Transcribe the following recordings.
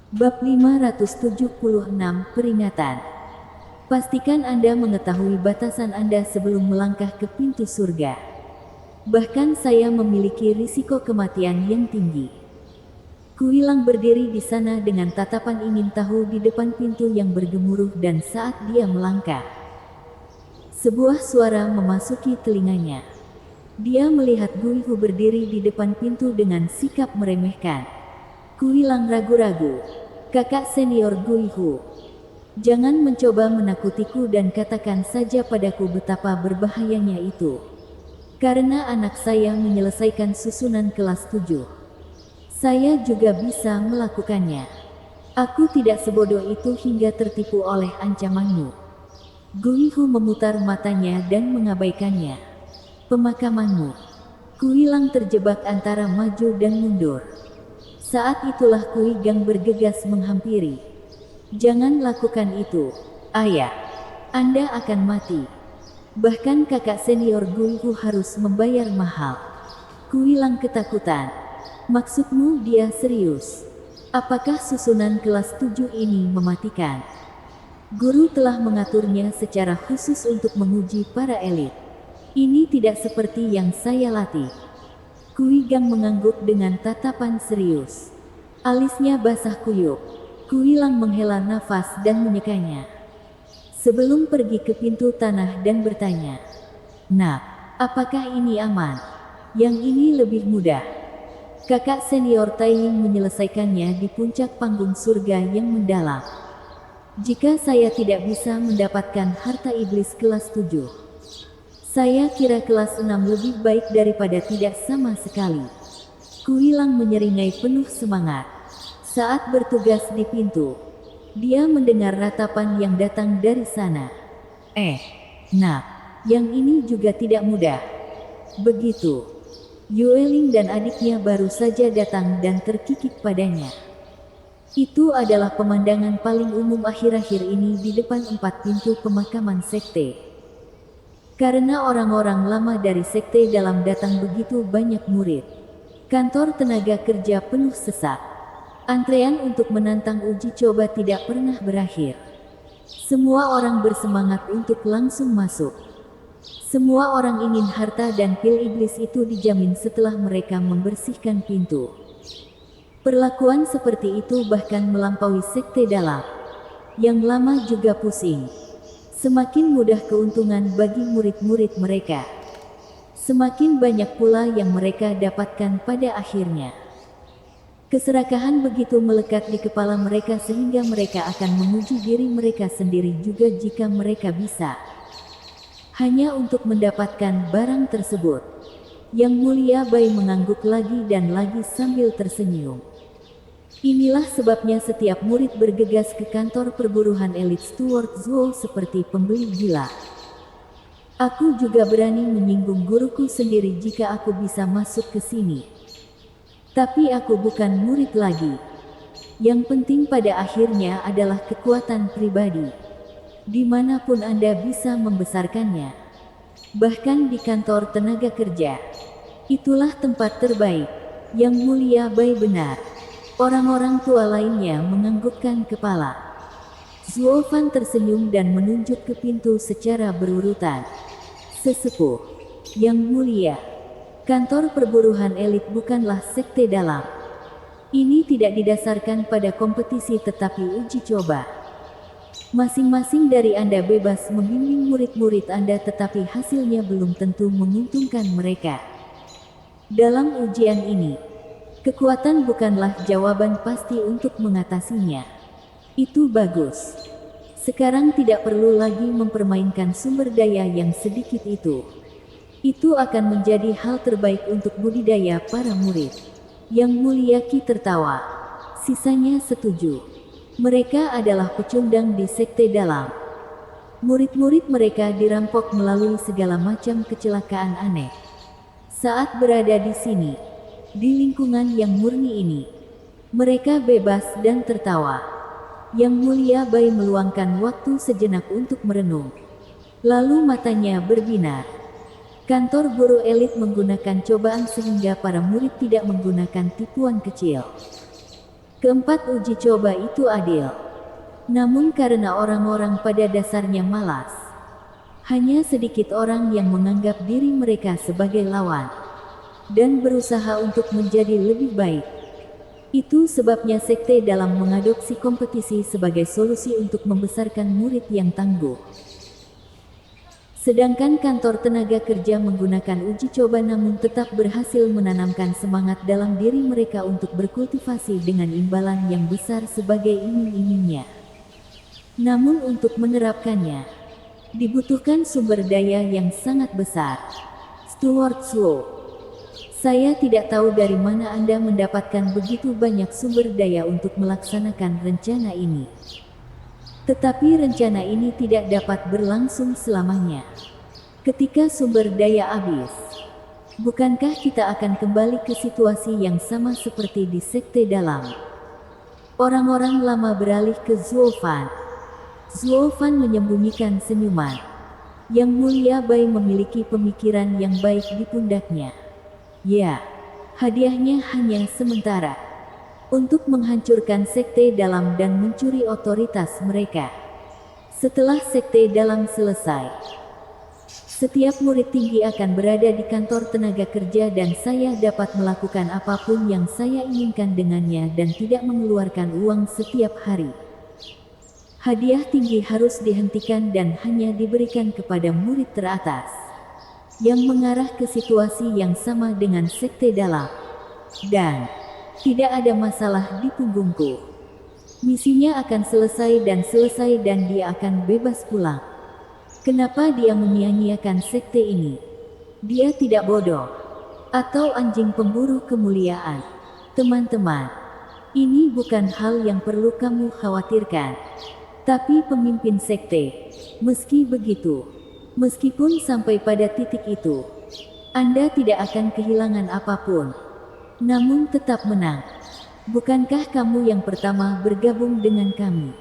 Bab 576 Peringatan. Pastikan Anda mengetahui batasan Anda sebelum melangkah ke pintu surga. Bahkan saya memiliki risiko kematian yang tinggi. Kuilang berdiri di sana dengan tatapan ingin tahu di depan pintu yang bergemuruh, dan saat dia melangkah, sebuah suara memasuki telinganya. Dia melihat Guihu berdiri di depan pintu dengan sikap meremehkan. Kuilang ragu-ragu. Kakak senior Guihu, jangan mencoba menakutiku dan katakan saja padaku betapa berbahayanya itu. Karena anak saya menyelesaikan susunan kelas 7. Saya juga bisa melakukannya. Aku tidak sebodoh itu hingga tertipu oleh ancamanmu. Guihu memutar matanya dan mengabaikannya. Pemakamanmu. Kuilang terjebak antara maju dan mundur. Saat itulah Kui Gang bergegas menghampiri. Jangan lakukan itu, ayah. Anda akan mati. Bahkan kakak senior Guihu harus membayar mahal. Kuilang ketakutan. Maksudmu dia serius? Apakah susunan kelas 7 ini mematikan? Guru telah mengaturnya secara khusus untuk menguji para elit. Ini tidak seperti yang saya latih. Kui Gang mengangguk dengan tatapan serius. Alisnya basah kuyup. Kuilang menghela nafas dan menyekanya. Sebelum pergi ke pintu tanah dan bertanya, "Nak, apakah ini aman? Yang ini lebih mudah." Kakak senior Taiying menyelesaikannya di puncak panggung surga yang mendalam. Jika saya tidak bisa mendapatkan harta iblis kelas 7, saya kira kelas 6 lebih baik daripada tidak sama sekali. Kuilang menyeringai penuh semangat. Saat bertugas di pintu, dia mendengar ratapan yang datang dari sana. Nak, yang ini juga tidak mudah." Begitu. Yueling dan adiknya baru saja datang dan terkikik padanya. Itu adalah pemandangan paling umum akhir-akhir ini di depan 4 pintu pemakaman sekte. Karena orang-orang lama dari sekte dalam datang begitu banyak murid. Kantor tenaga kerja penuh sesak. Antrean untuk menantang uji coba tidak pernah berakhir. Semua orang bersemangat untuk langsung masuk. Semua orang ingin harta dan pil iblis itu dijamin setelah mereka membersihkan pintu. Perlakuan seperti itu bahkan melampaui sekte dalam. Yang lama juga pusing. Semakin mudah keuntungan bagi murid-murid mereka, semakin banyak pula yang mereka dapatkan pada akhirnya. Keserakahan begitu melekat di kepala mereka sehingga mereka akan menguji diri mereka sendiri juga jika mereka bisa. Hanya untuk mendapatkan barang tersebut. Yang Mulia Bai mengangguk lagi dan lagi sambil tersenyum. Inilah sebabnya setiap murid bergegas ke kantor perburuhan elit Stuart Zhou seperti pembeli gila. Aku juga berani menyinggung guruku sendiri jika aku bisa masuk ke sini. Tapi aku bukan murid lagi. Yang penting pada akhirnya adalah kekuatan pribadi. Dimanapun Anda bisa membesarkannya. Bahkan di kantor tenaga kerja. Itulah tempat terbaik. Yang Mulia Bai benar. Orang-orang tua lainnya menganggukkan kepala. Zuofan tersenyum dan menunjuk ke pintu secara berurutan. "Sesepuh, Yang Mulia, kantor perburuhan elit bukanlah sekte dalam. Ini tidak didasarkan pada kompetisi tetapi uji coba. Masing-masing dari Anda bebas membimbing murid-murid Anda tetapi hasilnya belum tentu menguntungkan mereka. Dalam ujian ini, kekuatan bukanlah jawaban pasti untuk mengatasinya." Itu bagus. Sekarang tidak perlu lagi mempermainkan sumber daya yang sedikit itu. Itu akan menjadi hal terbaik untuk budidaya para murid. Yang Mulia Qi tertawa. Sisanya setuju. Mereka adalah pecundang di sekte dalam. Murid-murid mereka dirampok melalui segala macam kecelakaan aneh. Saat berada di sini, di lingkungan yang murni ini, mereka bebas dan tertawa. Yang Mulia Bai meluangkan waktu sejenak untuk merenung. Lalu matanya berbinar. Kantor guru elit menggunakan cobaan sehingga para murid tidak menggunakan tipuan kecil. Keempat, uji coba itu adil. Namun karena orang-orang pada dasarnya malas, hanya sedikit orang yang menganggap diri mereka sebagai lawan dan berusaha untuk menjadi lebih baik. Itu sebabnya sekte dalam mengadopsi kompetisi sebagai solusi untuk membesarkan murid yang tangguh. Sedangkan kantor tenaga kerja menggunakan uji coba namun tetap berhasil menanamkan semangat dalam diri mereka untuk berkultivasi dengan imbalan yang besar sebagai iming-imingnya. Namun untuk menerapkannya, dibutuhkan sumber daya yang sangat besar. Stuart Slow. Saya tidak tahu dari mana Anda mendapatkan begitu banyak sumber daya untuk melaksanakan rencana ini. Tetapi rencana ini tidak dapat berlangsung selamanya. Ketika sumber daya habis, bukankah kita akan kembali ke situasi yang sama seperti di sekte dalam? Orang-orang lama beralih ke Zuofan. Zuofan menyembunyikan senyuman. Yang Mulia Bai memiliki pemikiran yang baik di pundaknya. Ya, hadiahnya hanya sementara. Untuk menghancurkan sekte dalam dan mencuri otoritas mereka. Setelah sekte dalam selesai, setiap murid tinggi akan berada di kantor tenaga kerja dan saya dapat melakukan apapun yang saya inginkan dengannya dan tidak mengeluarkan uang setiap hari. Hadiah tinggi harus dihentikan dan hanya diberikan kepada murid teratas yang mengarah ke situasi yang sama dengan sekte dalam. Dan tidak ada masalah di punggungku. Misinya akan selesai dan dia akan bebas pulang. Kenapa dia menyia-nyiakan sekte ini? Dia tidak bodoh. Atau anjing pemburu kemuliaan. Teman-teman, ini bukan hal yang perlu kamu khawatirkan. Tapi pemimpin sekte, meski begitu, meskipun sampai pada titik itu, Anda tidak akan kehilangan apapun. Namun tetap menang. Bukankah kamu yang pertama bergabung dengan kami?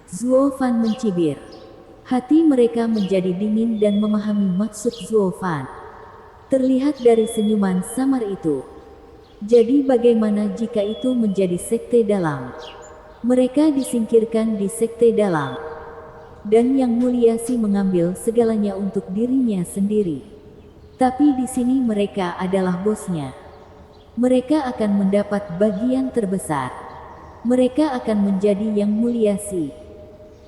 Zuofan mencibir. Hati mereka menjadi dingin dan memahami maksud Zuofan. Terlihat dari senyuman samar itu. Jadi bagaimana jika itu menjadi sekte dalam? Mereka disingkirkan di sekte dalam. Dan Yang Mulia Si mengambil segalanya untuk dirinya sendiri. Tapi di sini mereka adalah bosnya. Mereka akan mendapat bagian terbesar. Mereka akan menjadi Yang Mulia Si.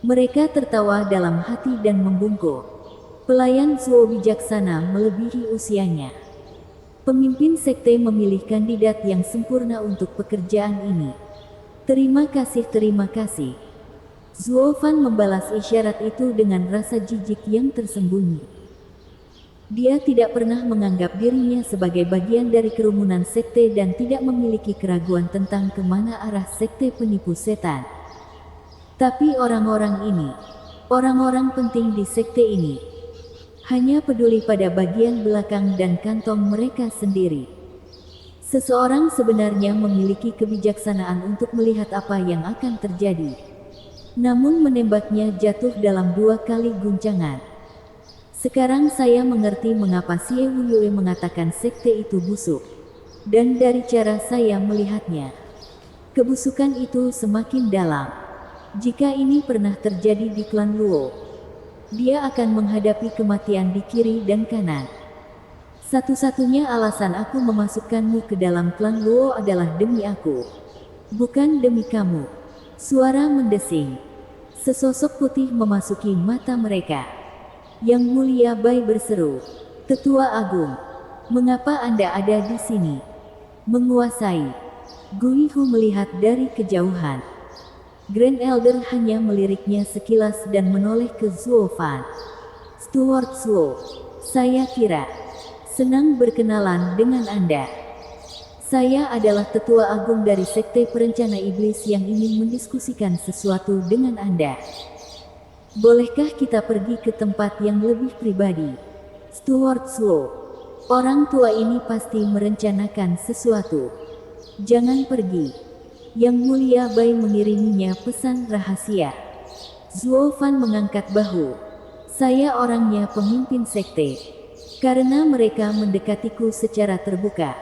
Mereka tertawa dalam hati dan membungkuk. Pelayan Zuo bijaksana melebihi usianya. Pemimpin sekte memilih kandidat yang sempurna untuk pekerjaan ini. Terima kasih, terima kasih. Zuofan membalas isyarat itu dengan rasa jijik yang tersembunyi. Dia tidak pernah menganggap dirinya sebagai bagian dari kerumunan sekte dan tidak memiliki keraguan tentang kemana arah sekte penipu setan. Tapi orang-orang ini, orang-orang penting di sekte ini, hanya peduli pada bagian belakang dan kantong mereka sendiri. Seseorang sebenarnya memiliki kebijaksanaan untuk melihat apa yang akan terjadi. Namun menembaknya jatuh dalam 2 kali guncangan. Sekarang saya mengerti mengapa Xie Wuyue mengatakan sekte itu busuk. Dan dari cara saya melihatnya, kebusukan itu semakin dalam. Jika ini pernah terjadi di klan Luo, dia akan menghadapi kematian di kiri dan kanan. Satu-satunya alasan aku memasukkanmu ke dalam klan Luo adalah demi aku, bukan demi kamu. Suara mendesing. Sesosok putih memasuki mata mereka. Yang Mulia Bai berseru, "Tetua Agung, mengapa Anda ada di sini?" Menguasai. Gui Hu melihat dari kejauhan. Grand Elder hanya meliriknya sekilas dan menoleh ke Zuofan. "Stuart Slow, saya kira senang berkenalan dengan Anda. Saya adalah Tetua Agung dari Sekte Perencana Iblis yang ingin mendiskusikan sesuatu dengan Anda. Bolehkah kita pergi ke tempat yang lebih pribadi?" Stuart Slow. Orang tua ini pasti merencanakan sesuatu. "Jangan pergi." Yang Mulia Bai mengiriminya pesan rahasia. Zuofan mengangkat bahu. "Saya orangnya pemimpin sekte. Karena mereka mendekatiku secara terbuka,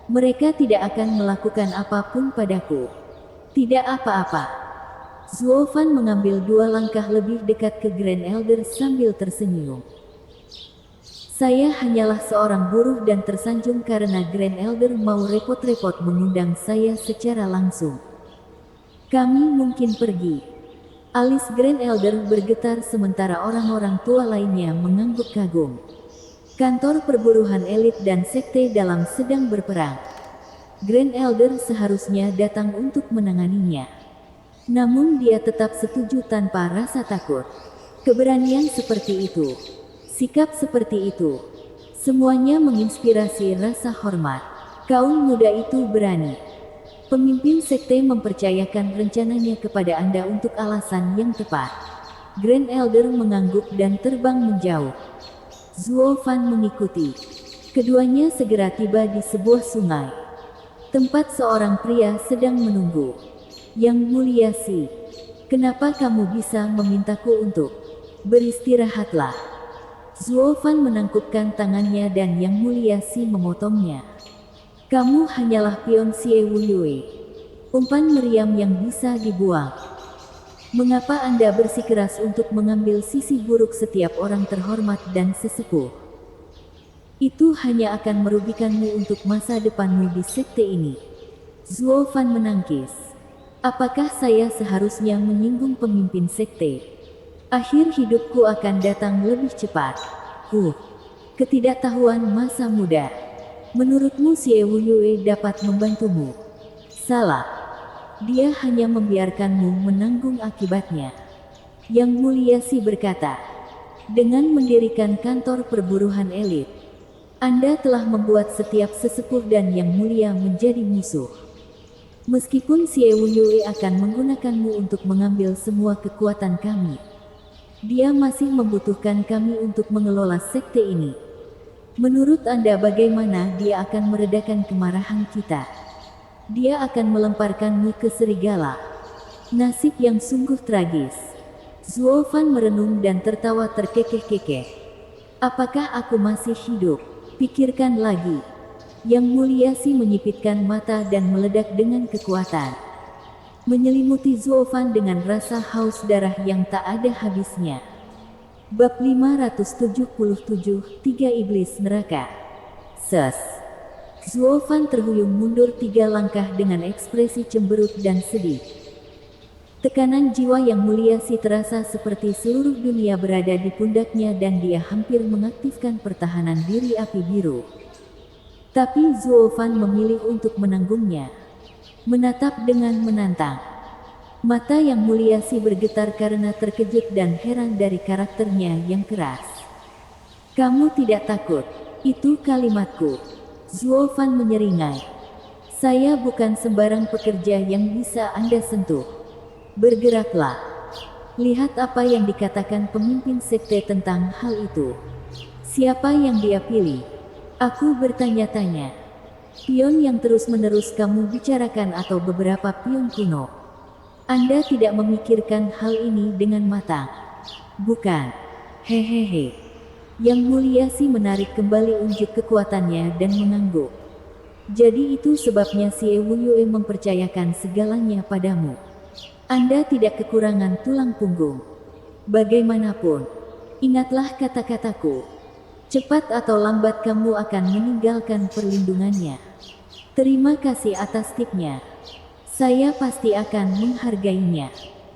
mereka tidak akan melakukan apapun padaku. Tidak apa-apa. Zuofan mengambil 2 langkah lebih dekat ke Grand Elder sambil tersenyum. Saya hanyalah seorang buruh dan tersanjung karena Grand Elder mau repot-repot mengundang saya secara langsung. Kami mungkin pergi. Alis Grand Elder bergetar sementara orang-orang tua lainnya mengangguk kagum. Kantor perburuhan elit dan sekte dalam sedang berperang. Grand Elder seharusnya datang untuk menanganinya. Namun dia tetap setuju tanpa rasa takut. Keberanian seperti itu, sikap seperti itu, semuanya menginspirasi rasa hormat. Kaum muda itu berani. Pemimpin sekte mempercayakan rencananya kepada Anda untuk alasan yang tepat. Grand Elder mengangguk dan terbang menjauh. Zuofan mengikuti. Keduanya segera tiba di sebuah sungai. Tempat seorang pria sedang menunggu. Yang Mulia Si, kenapa kamu bisa memintaku untuk beristirahatlah? Zuofan menangkupkan tangannya dan Yang Mulia Si memotongnya. Kamu hanyalah pion Xie Wuyue. Umpan meriam yang bisa dibuang. Mengapa Anda bersikeras untuk mengambil sisi buruk setiap orang terhormat dan sesepuh? Itu hanya akan merugikanmu untuk masa depanmu di sekte ini. Zuofan menangkis. Apakah saya seharusnya menyinggung pemimpin sekte? Akhir hidupku akan datang lebih cepat. Ketidaktahuan masa muda. Menurutmu Xie Wuyue dapat membantumu? Salah. Dia hanya membiarkanmu menanggung akibatnya. Yang Mulia Si berkata, dengan mendirikan kantor perburuhan elit, Anda telah membuat setiap sesepuh dan Yang Mulia menjadi musuh. Meskipun Xie Wuyue akan menggunakanmu untuk mengambil semua kekuatan kami, dia masih membutuhkan kami untuk mengelola sekte ini. Menurut Anda bagaimana dia akan meredakan kemarahan kita? Dia akan melemparkanmu ke serigala. Nasib yang sungguh tragis. Zuofan merenung dan tertawa terkekeh-kekeh. Apakah aku masih hidup? Pikirkan lagi. Yang Mulia Si menyipitkan mata dan meledak dengan kekuatan. Menyelimuti Zuofan dengan rasa haus darah yang tak ada habisnya. Bab 577, 3 Iblis Neraka. Ses. Zuofan terhuyung mundur 3 langkah dengan ekspresi cemberut dan sedih. Tekanan jiwa Yang Mulia Si terasa seperti seluruh dunia berada di pundaknya dan dia hampir mengaktifkan pertahanan diri api biru. Tapi Zuofan memilih untuk menanggungnya. Menatap dengan menantang. Mata Yang Mulia Si bergetar karena terkejut dan heran dari karakternya yang keras. Kamu tidak takut? Itu kalimatku. Zuofan menyeringai. Saya bukan sembarang pekerja yang bisa Anda sentuh. Bergeraklah. Lihat apa yang dikatakan pemimpin sekte tentang hal itu. Siapa yang dia pilih? Aku bertanya-tanya. Pion yang terus-menerus kamu bicarakan atau beberapa pion kuno? Anda tidak memikirkan hal ini dengan matang. Bukan. Hehehe. Yang Mulia Si menarik kembali unjuk kekuatannya dan mengangguk. Jadi itu sebabnya Xie Wuyue mempercayakan segalanya padamu. Anda tidak kekurangan tulang punggung. Bagaimanapun, ingatlah kata-kataku. Cepat atau lambat kamu akan meninggalkan perlindungannya. Terima kasih atas tipnya. Saya pasti akan menghargainya.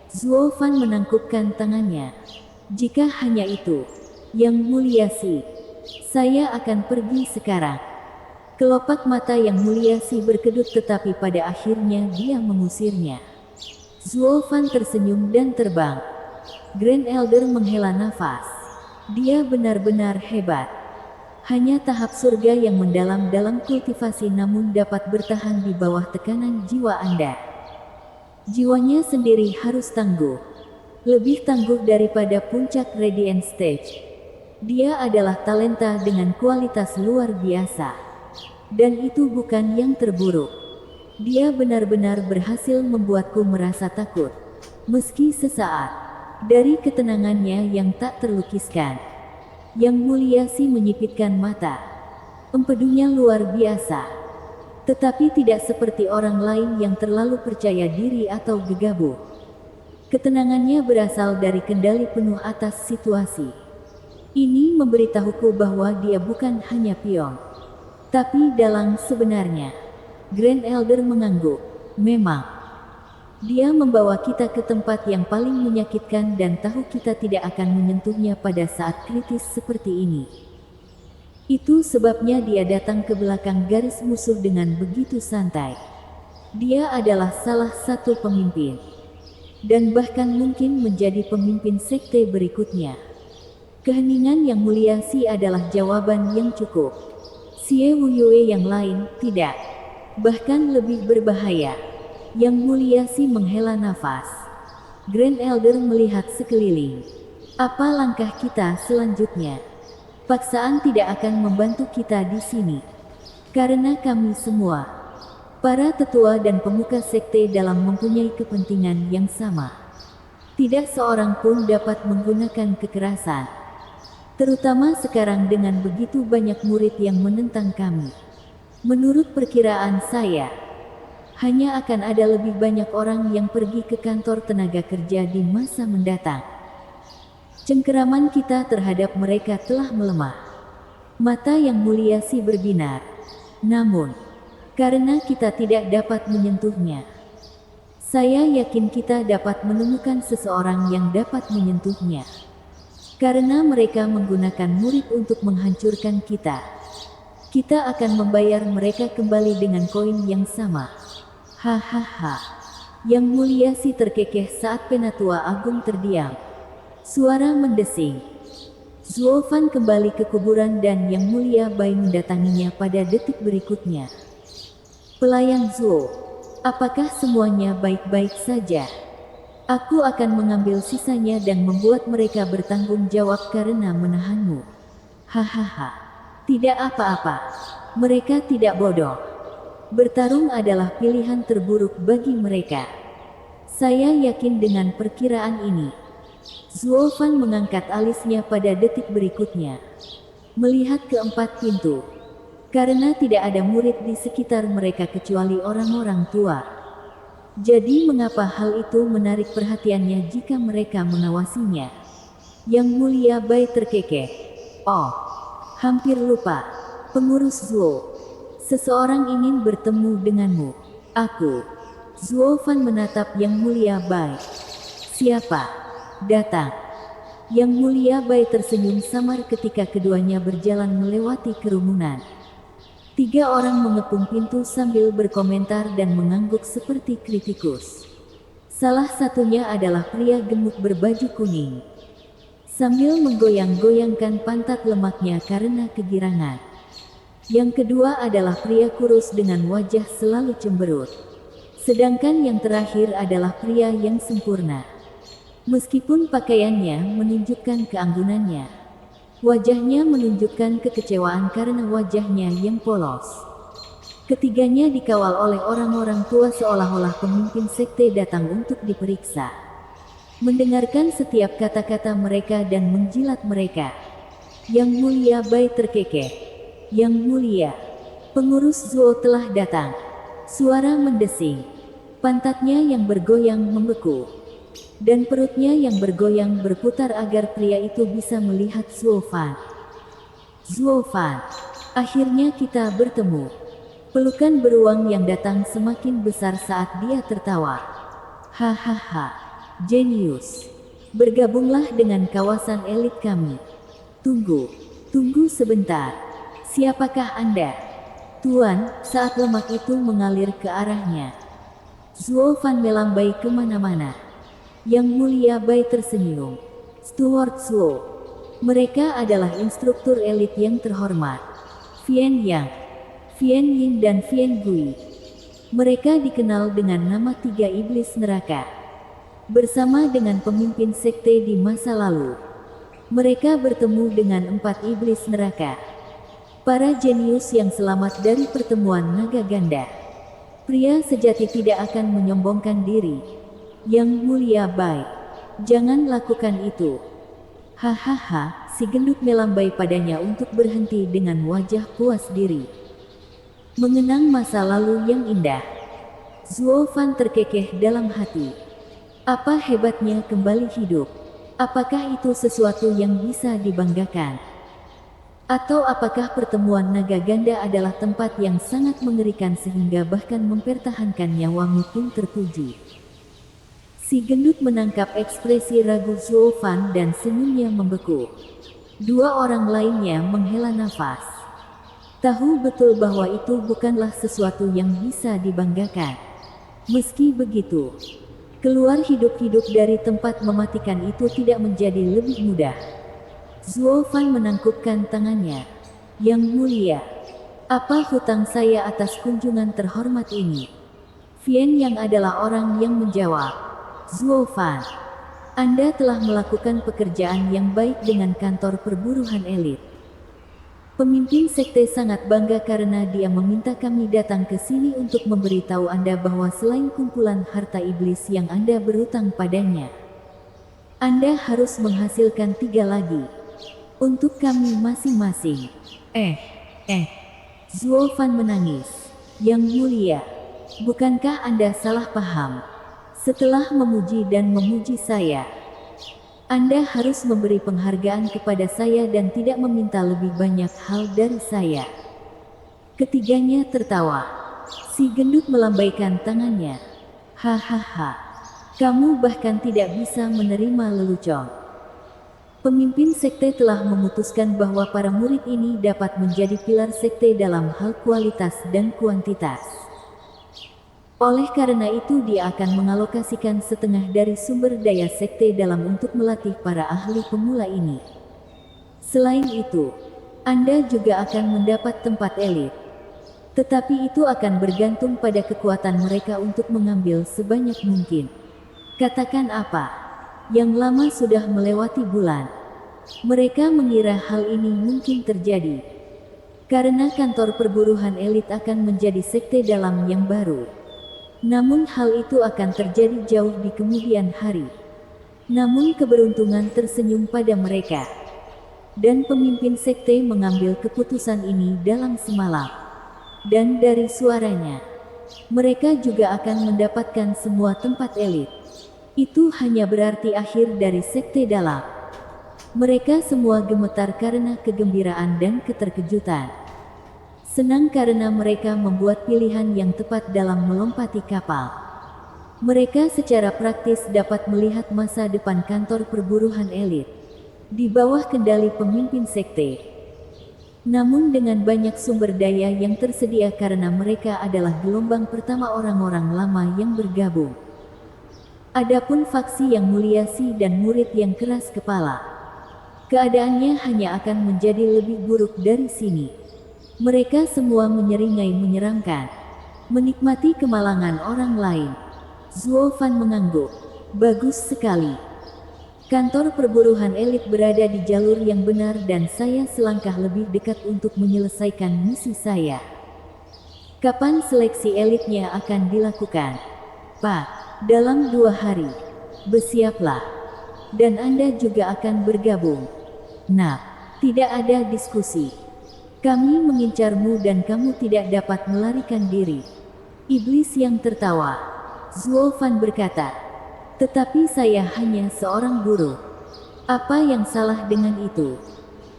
Zuofan menangkupkan tangannya. Jika hanya itu, Yang Mulia Si, saya akan pergi sekarang. Kelopak mata Yang Mulia Si berkedut tetapi pada akhirnya dia mengusirnya. Zuofan tersenyum dan terbang. Grand Elder menghela nafas. Dia benar-benar hebat. Hanya tahap surga yang mendalam dalam kultivasi namun dapat bertahan di bawah tekanan jiwa Anda. Jiwanya sendiri harus tangguh. Lebih tangguh daripada puncak Radiant Stage. Dia adalah talenta dengan kualitas luar biasa. Dan itu bukan yang terburuk. Dia benar-benar berhasil membuatku merasa takut. Meski sesaat. Dari ketenangannya yang tak terlukiskan. Yang Mulia Si menyipitkan mata. Empedunya luar biasa. Tetapi tidak seperti orang lain yang terlalu percaya diri atau gegabah. Ketenangannya berasal dari kendali penuh atas situasi. Ini memberitahuku bahwa dia bukan hanya pion, tapi dalang sebenarnya. Grand Elder mengangguk. Memang, dia membawa kita ke tempat yang paling menyakitkan dan tahu kita tidak akan menyentuhnya pada saat kritis seperti ini. Itu sebabnya dia datang ke belakang garis musuh dengan begitu santai. Dia adalah salah satu pemimpin, dan bahkan mungkin menjadi pemimpin sekte berikutnya. Keheningan yang mulia Si adalah jawaban yang cukup. Xie Wuyue yang lain, tidak. Bahkan lebih berbahaya. Yang mulia Si menghela nafas. Grand Elder melihat sekeliling. Apa langkah kita selanjutnya? Paksaan tidak akan membantu kita di sini. Karena kami semua, para tetua dan pemuka sekte dalam mempunyai kepentingan yang sama. Tidak seorang pun dapat menggunakan kekerasan. Terutama sekarang dengan begitu banyak murid yang menentang kami. Menurut perkiraan saya, hanya akan ada lebih banyak orang yang pergi ke kantor tenaga kerja di masa mendatang. Cengkeraman kita terhadap mereka telah melemah. Mata yang mulia Si berbinar. Namun, karena kita tidak dapat menyentuhnya, saya yakin kita dapat menemukan seseorang yang dapat menyentuhnya. Karena mereka menggunakan murid untuk menghancurkan kita. Kita akan membayar mereka kembali dengan koin yang sama. Hahaha. Yang mulia Si terkekeh saat Penatua Agung terdiam. Suara mendesing. Zuo Fan kembali ke kuburan dan Yang Mulia Bai mendatanginya pada detik berikutnya. Pelayan Zuo, apakah semuanya baik-baik saja? Aku akan mengambil sisanya dan membuat mereka bertanggung jawab karena menahanmu. Hahaha. Tidak apa-apa. Mereka tidak bodoh. Bertarung adalah pilihan terburuk bagi mereka. Saya yakin dengan perkiraan ini. Zuo Fan mengangkat alisnya pada detik berikutnya. Melihat keempat pintu. Karena tidak ada murid di sekitar mereka kecuali orang-orang tua. Jadi mengapa hal itu menarik perhatiannya jika mereka mengawasinya? Yang Mulia Bai terkekeh. Oh, hampir lupa. Pengurus Zuo. Seseorang ingin bertemu denganmu. Aku. Zuo Fan menatap Yang Mulia Bai. Siapa? Datang. Yang Mulia Bai tersenyum samar ketika keduanya berjalan melewati kerumunan. 3 orang mengepung pintu sambil berkomentar dan mengangguk seperti kritikus. Salah satunya adalah pria gemuk berbaju kuning. Sambil menggoyang-goyangkan pantat lemaknya karena kegirangan. Yang kedua adalah pria kurus dengan wajah selalu cemberut. Sedangkan yang terakhir adalah pria yang sempurna. Meskipun pakaiannya menunjukkan keanggunannya, wajahnya menunjukkan kekecewaan karena wajahnya yang polos. Ketiganya dikawal oleh orang-orang tua seolah-olah pemimpin sekte datang untuk diperiksa. Mendengarkan setiap kata-kata mereka dan menjilat mereka. Yang Mulia Bai terkekeh. Yang Mulia, pengurus Zuo telah datang. Suara mendesing. Pantatnya yang bergoyang membeku. Dan perutnya yang bergoyang berputar agar pria itu bisa melihat Zuo Fan. Zuo Fan, akhirnya kita bertemu. Pelukan beruang yang datang semakin besar saat dia tertawa. Hahaha, jenius. Bergabunglah dengan kawasan elit kami. Tunggu sebentar. Siapakah Anda? Tuan, saat lemak itu mengalir ke arahnya. Zuo Fan melambai kemana-mana. Yang Mulia Bai tersenyum. Steward Zuo. Mereka adalah instruktur elit yang terhormat. Vian Yang, Vian Yin dan Vian Gui. Mereka dikenal dengan nama 3 iblis neraka. Bersama dengan pemimpin sekte di masa lalu, mereka bertemu dengan 4 iblis neraka. Para jenius yang selamat dari pertemuan naga ganda. Pria sejati tidak akan menyombongkan diri. Yang Mulia Bai, jangan lakukan itu. Hahaha, si gendut melambai padanya untuk berhenti dengan wajah puas diri. Mengenang masa lalu yang indah. Zuo Fan terkekeh dalam hati. Apa hebatnya kembali hidup? Apakah itu sesuatu yang bisa dibanggakan? Atau apakah pertemuan naga ganda adalah tempat yang sangat mengerikan sehingga bahkan mempertahankan nyawamu pun terpuji? Si gendut menangkap ekspresi ragu Zuo Fan dan senyumnya membeku. Dua orang lainnya menghela nafas. Tahu betul bahwa itu bukanlah sesuatu yang bisa dibanggakan. Meski begitu, keluar hidup-hidup dari tempat mematikan itu tidak menjadi lebih mudah. Zuo Fan menangkupkan tangannya. Yang mulia, apa hutang saya atas kunjungan terhormat ini? Vian yang adalah orang yang menjawab. Zuo Fan, Anda telah melakukan pekerjaan yang baik dengan kantor perburuan elit. Pemimpin sekte sangat bangga karena dia meminta kami datang ke sini untuk memberitahu Anda bahwa selain kumpulan harta iblis yang Anda berutang padanya, Anda harus menghasilkan 3 lagi. Untuk kami masing-masing. Zuo Fan menangis. Yang mulia, bukankah Anda salah paham? Setelah memuji dan memuji saya, Anda harus memberi penghargaan kepada saya dan tidak meminta lebih banyak hal dari saya. Ketiganya tertawa. Si gendut melambaikan tangannya. Hahaha. Kamu bahkan tidak bisa menerima lelucon. Pemimpin sekte telah memutuskan bahwa para murid ini dapat menjadi pilar sekte dalam hal kualitas dan kuantitas. Oleh karena itu dia akan mengalokasikan setengah dari sumber daya sekte dalam untuk melatih para ahli pemula ini. Selain itu, Anda juga akan mendapat tempat elit. Tetapi itu akan bergantung pada kekuatan mereka untuk mengambil sebanyak mungkin. Katakan apa? Yang lama sudah melewati bulan. Mereka mengira hal ini mungkin terjadi. Karena kantor perburuan elit akan menjadi sekte dalam yang baru. Namun hal itu akan terjadi jauh di kemudian hari. Namun keberuntungan tersenyum pada mereka. Dan pemimpin sekte mengambil keputusan ini dalam semalam. Dan dari suaranya, mereka juga akan mendapatkan semua tempat elit. Itu hanya berarti akhir dari sekte dalam. Mereka semua gemetar karena kegembiraan dan keterkejutan. Senang karena mereka membuat pilihan yang tepat dalam melompati kapal. Mereka secara praktis dapat melihat masa depan kantor perburuan elit di bawah kendali pemimpin sekte. Namun dengan banyak sumber daya yang tersedia karena mereka adalah gelombang pertama orang-orang lama yang bergabung. Adapun faksi yang mulia Si dan murid yang keras kepala, keadaannya hanya akan menjadi lebih buruk dari sini. Mereka semua menyeringai menyeramkan, menikmati kemalangan orang lain. Zuo Fan mengangguk. Bagus sekali. Kantor perburuan elit berada di jalur yang benar dan saya selangkah lebih dekat untuk menyelesaikan misi saya. Kapan seleksi elitnya akan dilakukan? Pak, dalam 2 hari. Bersiaplah. Dan Anda juga akan bergabung. Nah, tidak ada diskusi. Kami mengincarmu dan kamu tidak dapat melarikan diri. Iblis yang tertawa. Zuo Fan berkata, tetapi saya hanya seorang guru. Apa yang salah dengan itu?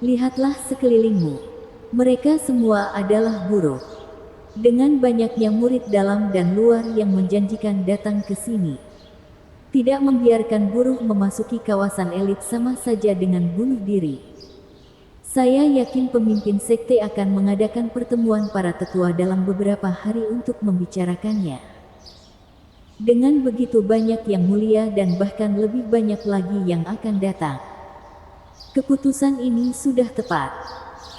Lihatlah sekelilingmu. Mereka semua adalah guru. Dengan banyaknya murid dalam dan luar yang menjanjikan datang ke sini. Tidak membiarkan buruh memasuki kawasan elit sama saja dengan bunuh diri. Saya yakin pemimpin sekte akan mengadakan pertemuan para tetua dalam beberapa hari untuk membicarakannya. Dengan begitu banyak yang mulia dan bahkan lebih banyak lagi yang akan datang. Keputusan ini sudah tepat.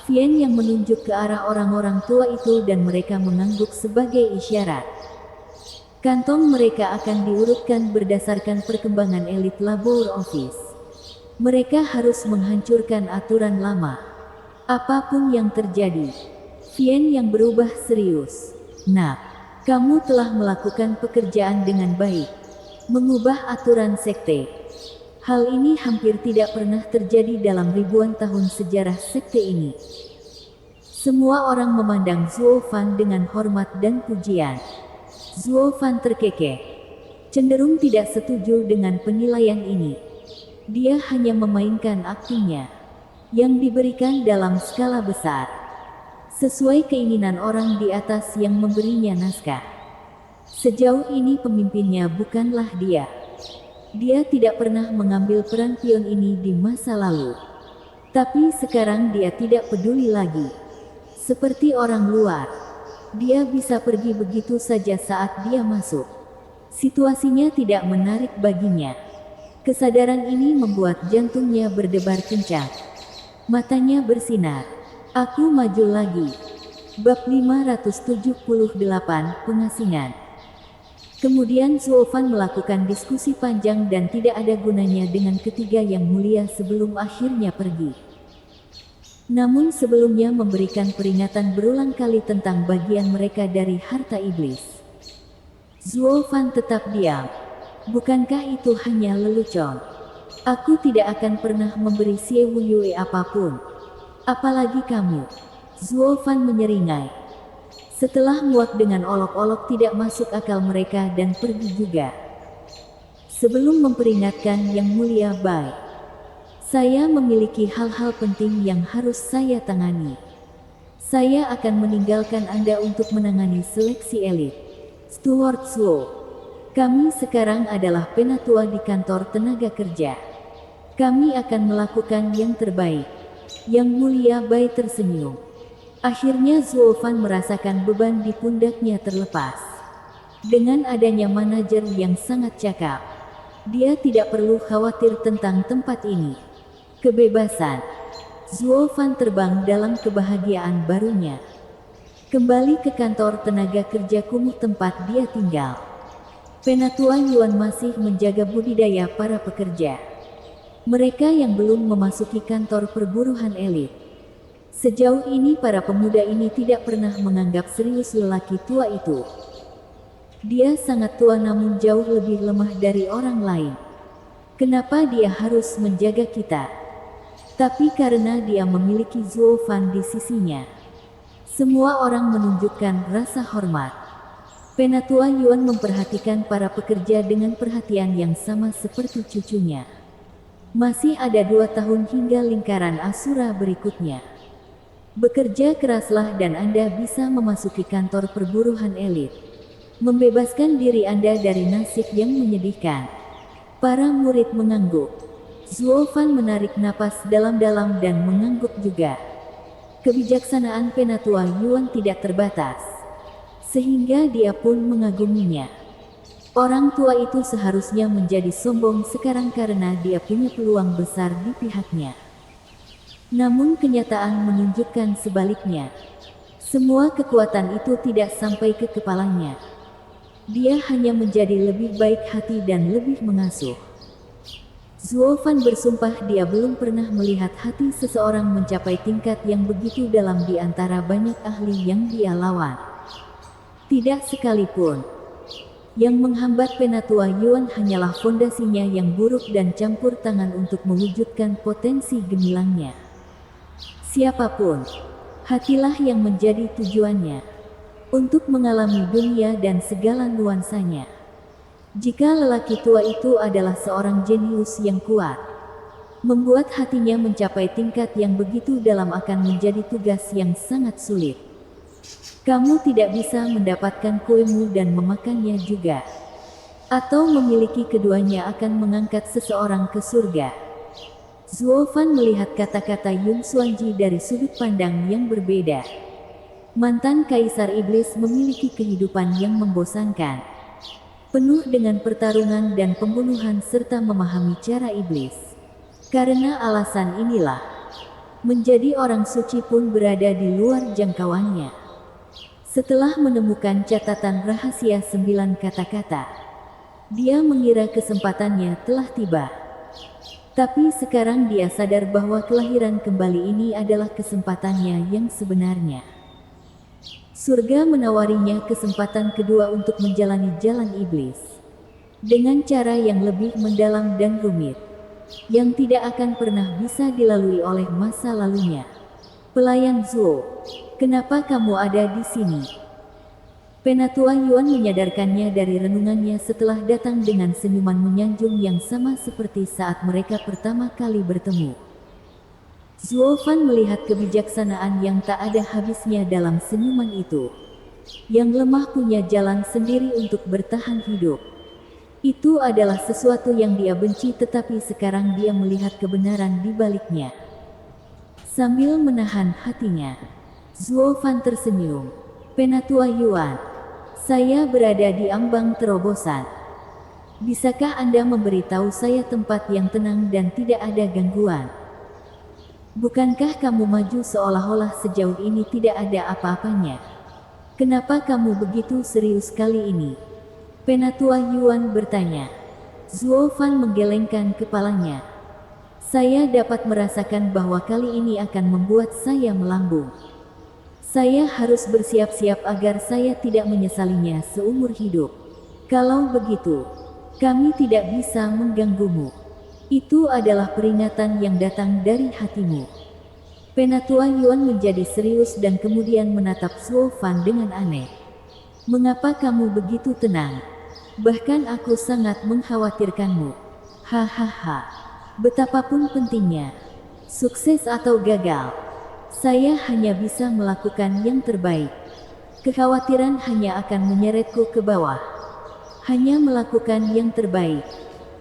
Vian yang menunjuk ke arah orang-orang tua itu dan mereka mengangguk sebagai isyarat. Kantong mereka akan diurutkan berdasarkan perkembangan elit labor office. Mereka harus menghancurkan aturan lama. Apapun yang terjadi. Vian yang berubah serius. Nah, kamu telah melakukan pekerjaan dengan baik. Mengubah aturan sekte. Hal ini hampir tidak pernah terjadi dalam ribuan tahun sejarah sekte ini. Semua orang memandang Zuo Fan dengan hormat dan pujian. Zuo Fan terkekeh, cenderung tidak setuju dengan penilaian ini. Dia hanya memainkan aktingnya, yang diberikan dalam skala besar, sesuai keinginan orang di atas yang memberinya naskah. Sejauh ini pemimpinnya bukanlah dia. Dia tidak pernah mengambil peran pion ini di masa lalu. Tapi sekarang dia tidak peduli lagi. Seperti orang luar, dia bisa pergi begitu saja saat dia masuk. Situasinya tidak menarik baginya. Kesadaran ini membuat jantungnya berdebar kencang. Matanya bersinar. Aku maju lagi. Bab 578, Pengasingan. Kemudian Zuo Fan melakukan diskusi panjang dan tidak ada gunanya dengan ketiga yang mulia sebelum akhirnya pergi. Namun sebelumnya memberikan peringatan berulang kali tentang bagian mereka dari harta iblis. Zuo Fan tetap diam. Bukankah itu hanya lelucon? Aku tidak akan pernah memberi Xie Wuyue apapun. Apalagi kamu. Zuo Fan menyeringai. Setelah muak dengan olok-olok tidak masuk akal mereka dan pergi juga. Sebelum memperingatkan Yang Mulia Bai, saya memiliki hal-hal penting yang harus saya tangani. Saya akan meninggalkan Anda untuk menangani seleksi elit. Steward Zuo, kami sekarang adalah penatua di kantor tenaga kerja. Kami akan melakukan yang terbaik. Yang Mulia Bai tersenyum. Akhirnya Zuo Fan merasakan beban di pundaknya terlepas. Dengan adanya manajer yang sangat cakap, dia tidak perlu khawatir tentang tempat ini. Kebebasan. Zuo Fan terbang dalam kebahagiaan barunya. Kembali ke kantor tenaga kerja kumuh tempat dia tinggal. Penatua Yuan masih menjaga budidaya para pekerja. Mereka yang belum memasuki kantor perburuhan elit. Sejauh ini para pemuda ini tidak pernah menganggap serius lelaki tua itu. Dia sangat tua namun jauh lebih lemah dari orang lain. Kenapa dia harus menjaga kita? Tapi karena dia memiliki Zuo Fan di sisinya. Semua orang menunjukkan rasa hormat. Penatua Yuan memperhatikan para pekerja dengan perhatian yang sama seperti cucunya. Masih ada 2 tahun hingga lingkaran Asura berikutnya. Bekerja keraslah dan Anda bisa memasuki kantor perburuhan elit. Membebaskan diri Anda dari nasib yang menyedihkan. Para murid mengangguk. Zuo Fan menarik napas dalam-dalam dan mengangguk juga. Kebijaksanaan Penatua Yuan tidak terbatas, sehingga dia pun mengaguminya. Orang tua itu seharusnya menjadi sombong sekarang karena dia punya peluang besar di pihaknya. Namun kenyataan menunjukkan sebaliknya. Semua kekuatan itu tidak sampai ke kepalanya. Dia hanya menjadi lebih baik hati dan lebih mengasuh. Zuo Fan bersumpah dia belum pernah melihat hati seseorang mencapai tingkat yang begitu dalam di antara banyak ahli yang dia lawan. Tidak sekalipun. Yang menghambat Penatua Yuan hanyalah fondasinya yang buruk dan campur tangan untuk mewujudkan potensi gemilangnya. Siapapun, hatilah yang menjadi tujuannya. Untuk mengalami dunia dan segala nuansanya. Jika lelaki tua itu adalah seorang jenius yang kuat, membuat hatinya mencapai tingkat yang begitu dalam akan menjadi tugas yang sangat sulit. Kamu tidak bisa mendapatkan kuemu dan memakannya juga. Atau memiliki keduanya akan mengangkat seseorang ke surga. Zuo Fan melihat kata-kata Yun Xuanji dari sudut pandang yang berbeda. Mantan Kaisar Iblis memiliki kehidupan yang membosankan. Penuh dengan pertarungan dan pembunuhan serta memahami cara iblis. Karena alasan inilah, menjadi orang suci pun berada di luar jangkauannya. Setelah menemukan catatan rahasia 9 kata-kata, dia mengira kesempatannya telah tiba. Tapi sekarang dia sadar bahwa kelahiran kembali ini adalah kesempatannya yang sebenarnya. Surga menawarinya kesempatan kedua untuk menjalani jalan iblis. Dengan cara yang lebih mendalam dan rumit. Yang tidak akan pernah bisa dilalui oleh masa lalunya. Pelayan Zuo. Kenapa kamu ada di sini? Penatua Yuan menyadarkannya dari renungannya setelah datang dengan senyuman menyanjung yang sama seperti saat mereka pertama kali bertemu. Zuo Fan melihat kebijaksanaan yang tak ada habisnya dalam senyuman itu. Yang lemah punya jalan sendiri untuk bertahan hidup. Itu adalah sesuatu yang dia benci, tetapi sekarang dia melihat kebenaran di baliknya. Sambil menahan hatinya, Zuo Fan tersenyum. Penatua Yuan, saya berada di ambang terobosan. Bisakah Anda memberitahu saya tempat yang tenang dan tidak ada gangguan? Bukankah kamu maju seolah-olah sejauh ini tidak ada apa-apanya? Kenapa kamu begitu serius kali ini? Penatua Yuan bertanya. Zuo Fan menggelengkan kepalanya. Saya dapat merasakan bahwa kali ini akan membuat saya melambung. Saya harus bersiap-siap agar saya tidak menyesalinya seumur hidup. Kalau begitu, kami tidak bisa mengganggumu. Itu adalah peringatan yang datang dari hatimu. Penatua Yuan menjadi serius dan kemudian menatap Zuo Fan dengan aneh. Mengapa kamu begitu tenang? Bahkan aku sangat mengkhawatirkanmu. Hahaha. Betapapun pentingnya, sukses atau gagal, saya hanya bisa melakukan yang terbaik. Kekhawatiran hanya akan menyeretku ke bawah. Hanya melakukan yang terbaik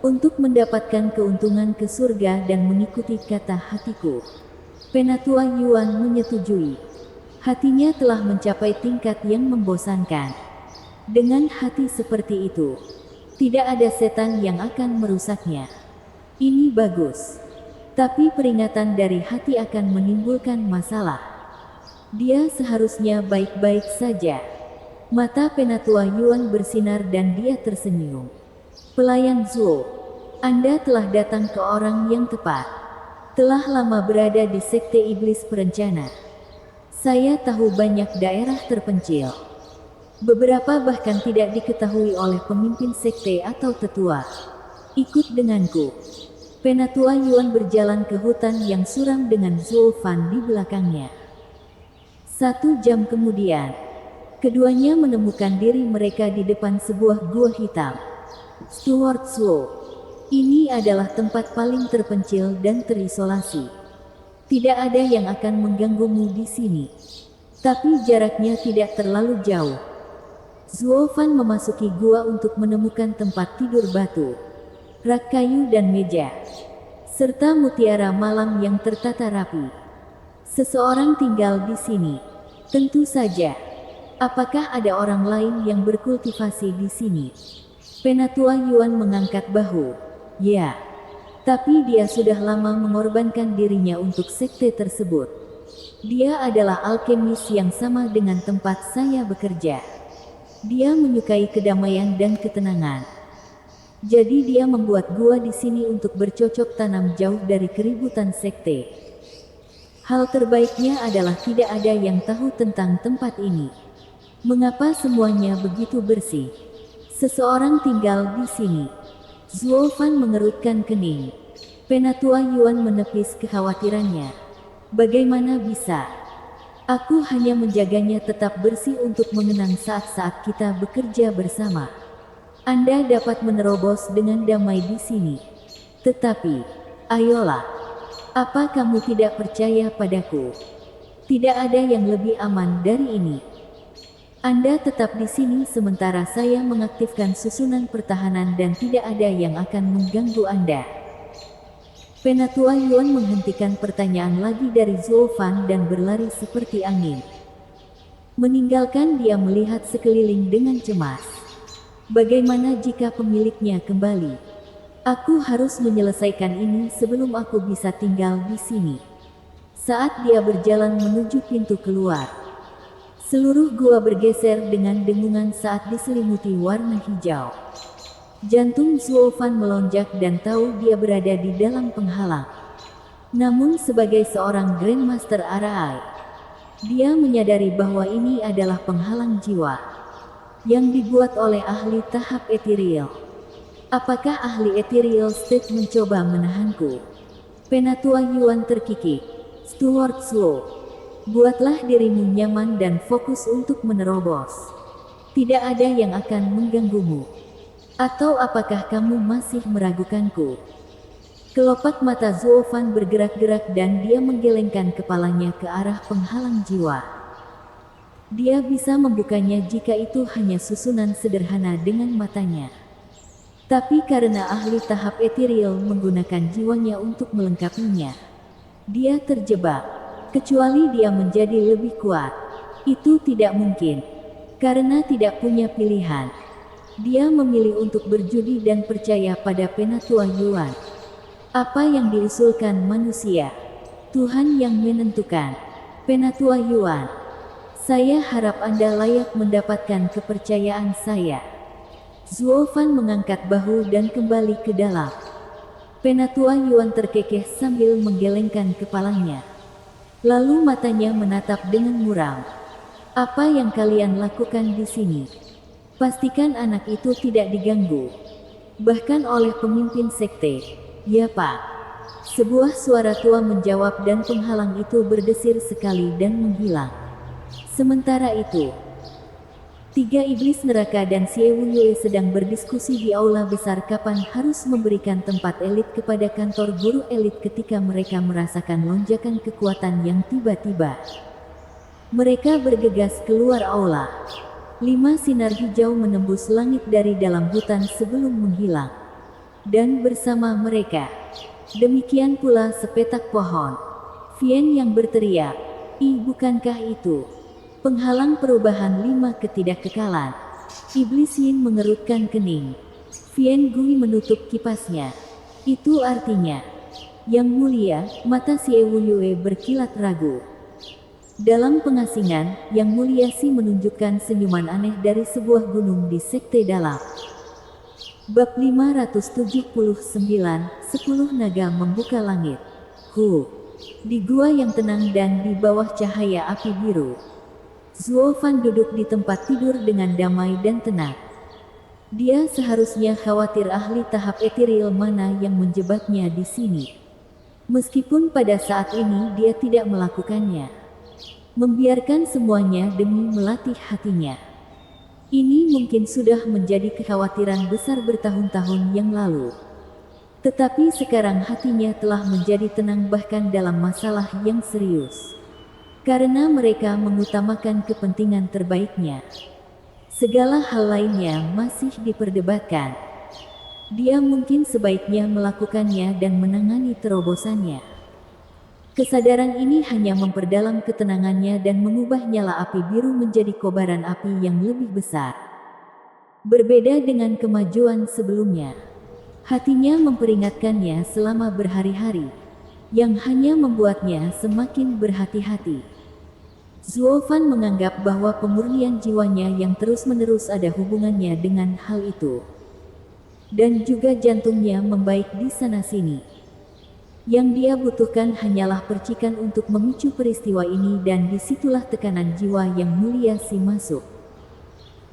untuk mendapatkan keuntungan ke surga dan mengikuti kata hatiku. Penatua Yuan menyetujui. Hatinya telah mencapai tingkat yang membosankan. Dengan hati seperti itu, tidak ada setan yang akan merusaknya. Ini bagus. Tapi peringatan dari hati akan menimbulkan masalah. Dia seharusnya baik-baik saja. Mata Penatua Yuan bersinar dan dia tersenyum. Pelayan Zuo, Anda telah datang ke orang yang tepat. Telah lama berada di Sekte Iblis Perencana. Saya tahu banyak daerah terpencil. Beberapa bahkan tidak diketahui oleh pemimpin sekte atau tetua. Ikut denganku. Penatua Yuan berjalan ke hutan yang suram dengan Zuo Fan di belakangnya. 1 jam kemudian, keduanya menemukan diri mereka di depan sebuah gua hitam. Stuart Zuo, ini adalah tempat paling terpencil dan terisolasi. Tidak ada yang akan mengganggumu di sini. Tapi jaraknya tidak terlalu jauh. Zuo Fan memasuki gua untuk menemukan tempat tidur batu, rak kayu dan meja, serta mutiara malam yang tertata rapi. Seseorang tinggal di sini. Tentu saja. Apakah ada orang lain yang berkultivasi di sini? Penatua Yuan mengangkat bahu. Ya. Tapi dia sudah lama mengorbankan dirinya untuk sekte tersebut. Dia adalah alkemis yang sama dengan tempat saya bekerja. Dia menyukai kedamaian dan ketenangan. Jadi dia membuat gua di sini untuk bercocok tanam jauh dari keributan sekte. Hal terbaiknya adalah tidak ada yang tahu tentang tempat ini. Mengapa semuanya begitu bersih? Seseorang tinggal di sini. Zuo Fan mengerutkan kening. Penatua Yuan menepis kekhawatirannya. Bagaimana bisa? Aku hanya menjaganya tetap bersih untuk mengenang saat-saat kita bekerja bersama. Anda dapat menerobos dengan damai di sini. Tetapi, ayolah. Apa kamu tidak percaya padaku? Tidak ada yang lebih aman dari ini. Anda tetap di sini sementara saya mengaktifkan susunan pertahanan dan tidak ada yang akan mengganggu Anda. Penatua Yuan menghentikan pertanyaan lagi dari Zuo Fan dan berlari seperti angin. Meninggalkan dia melihat sekeliling dengan cemas. Bagaimana jika pemiliknya kembali? Aku harus menyelesaikan ini sebelum aku bisa tinggal di sini. Saat dia berjalan menuju pintu keluar, seluruh gua bergeser dengan dengungan saat diselimuti warna hijau. Jantung Zuo Fan melonjak dan tahu dia berada di dalam penghalang. Namun sebagai seorang Grandmaster Arai, dia menyadari bahwa ini adalah penghalang jiwa yang dibuat oleh ahli tahap ethereal. Apakah ahli ethereal state mencoba menahanku? Penatua Yuan terkikik. Stuart Zuo, Buatlah dirimu nyaman dan fokus untuk menerobos. Tidak ada yang akan mengganggumu. Atau apakah kamu masih meragukanku? Kelopak mata Zuofan bergerak-gerak dan dia menggelengkan kepalanya ke arah penghalang jiwa. Dia bisa membukanya jika itu hanya susunan sederhana dengan matanya. Tapi karena ahli tahap ethereal menggunakan jiwanya untuk melengkapinya, dia terjebak. Kecuali dia menjadi lebih kuat. Itu tidak mungkin. Karena tidak punya pilihan. Dia memilih untuk berjudi dan percaya pada Penatua Yuan. Apa yang diusulkan manusia, Tuhan yang menentukan. Penatua Yuan, saya harap Anda layak mendapatkan kepercayaan saya. Zuofan mengangkat bahu dan kembali ke dalam. Penatua Yuan terkekeh sambil menggelengkan kepalanya. Lalu matanya menatap dengan muram. Apa yang kalian lakukan di sini? Pastikan anak itu tidak diganggu. Bahkan oleh pemimpin sekte. Ya Pak. Sebuah suara tua menjawab dan penghalang itu berdesir sekali dan menghilang. Sementara itu, 3 iblis neraka dan Xie Wunyue sedang berdiskusi di aula besar kapan harus memberikan tempat elit kepada kantor guru elit ketika mereka merasakan lonjakan kekuatan yang tiba-tiba. Mereka bergegas keluar aula. 5 sinar hijau menembus langit dari dalam hutan sebelum menghilang. Dan bersama mereka, demikian pula sepetak pohon. Vien yang berteriak, "Ih, bukankah itu penghalang perubahan 5 ketidakkekalan?" Iblis Yin mengerutkan kening. Vien Gui menutup kipasnya. Itu artinya, Yang Mulia, mata Xie Wunyue berkilat ragu. Dalam pengasingan, Yang Mulia Si menunjukkan senyuman aneh dari sebuah gunung di sekte dalam. Bab 579, 10 naga membuka langit. Di gua yang tenang dan di bawah cahaya api biru, Zuofan duduk di tempat tidur dengan damai dan tenang. Dia seharusnya khawatir ahli tahap ethereal mana yang menjebaknya di sini. Meskipun pada saat ini dia tidak melakukannya. Membiarkan semuanya demi melatih hatinya. Ini mungkin sudah menjadi kekhawatiran besar bertahun-tahun yang lalu. Tetapi sekarang hatinya telah menjadi tenang bahkan dalam masalah yang serius. Karena mereka mengutamakan kepentingan terbaiknya. Segala hal lainnya masih diperdebatkan. Dia mungkin sebaiknya melakukannya dan menangani terobosannya. Kesadaran ini hanya memperdalam ketenangannya dan mengubah nyala api biru menjadi kobaran api yang lebih besar. Berbeda dengan kemajuan sebelumnya, hatinya memperingatkannya selama berhari-hari, yang hanya membuatnya semakin berhati-hati. Zuofan menganggap bahwa pemurnian jiwanya yang terus-menerus ada hubungannya dengan hal itu. Dan juga jantungnya membaik di sana-sini. Yang dia butuhkan hanyalah percikan untuk memicu peristiwa ini dan disitulah tekanan jiwa Yang Mulia Si masuk.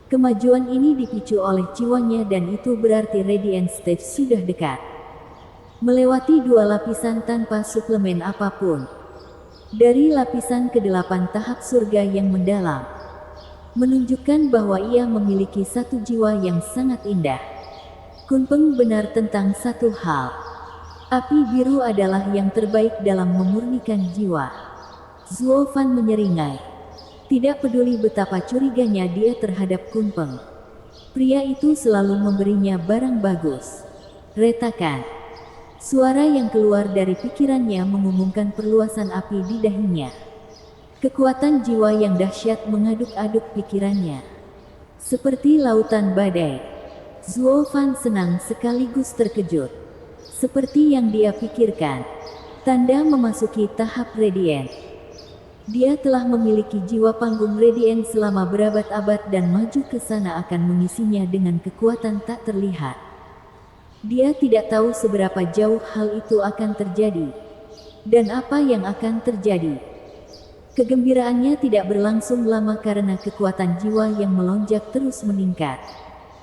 Kemajuan ini dipicu oleh jiwanya dan itu berarti Radiant Stage sudah dekat. Melewati 2 lapisan tanpa suplemen apapun. Dari lapisan ke-8 tahap surga yang mendalam. Menunjukkan bahwa ia memiliki satu jiwa yang sangat indah. Kunpeng benar tentang satu hal. Api biru adalah yang terbaik dalam memurnikan jiwa. Zuofan menyeringai. Tidak peduli betapa curiganya dia terhadap Kunpeng. Pria itu selalu memberinya barang bagus. Retakan. Suara yang keluar dari pikirannya mengumumkan perluasan api di dahinya. Kekuatan jiwa yang dahsyat mengaduk-aduk pikirannya. Seperti lautan badai. Zuofan senang sekaligus terkejut. Seperti yang dia pikirkan, tanda memasuki tahap Radiant. Dia telah memiliki jiwa panggung Radiant selama berabad-abad dan maju ke sana akan mengisinya dengan kekuatan tak terlihat. Dia tidak tahu seberapa jauh hal itu akan terjadi. Dan apa yang akan terjadi. Kegembiraannya tidak berlangsung lama karena kekuatan jiwa yang melonjak terus meningkat.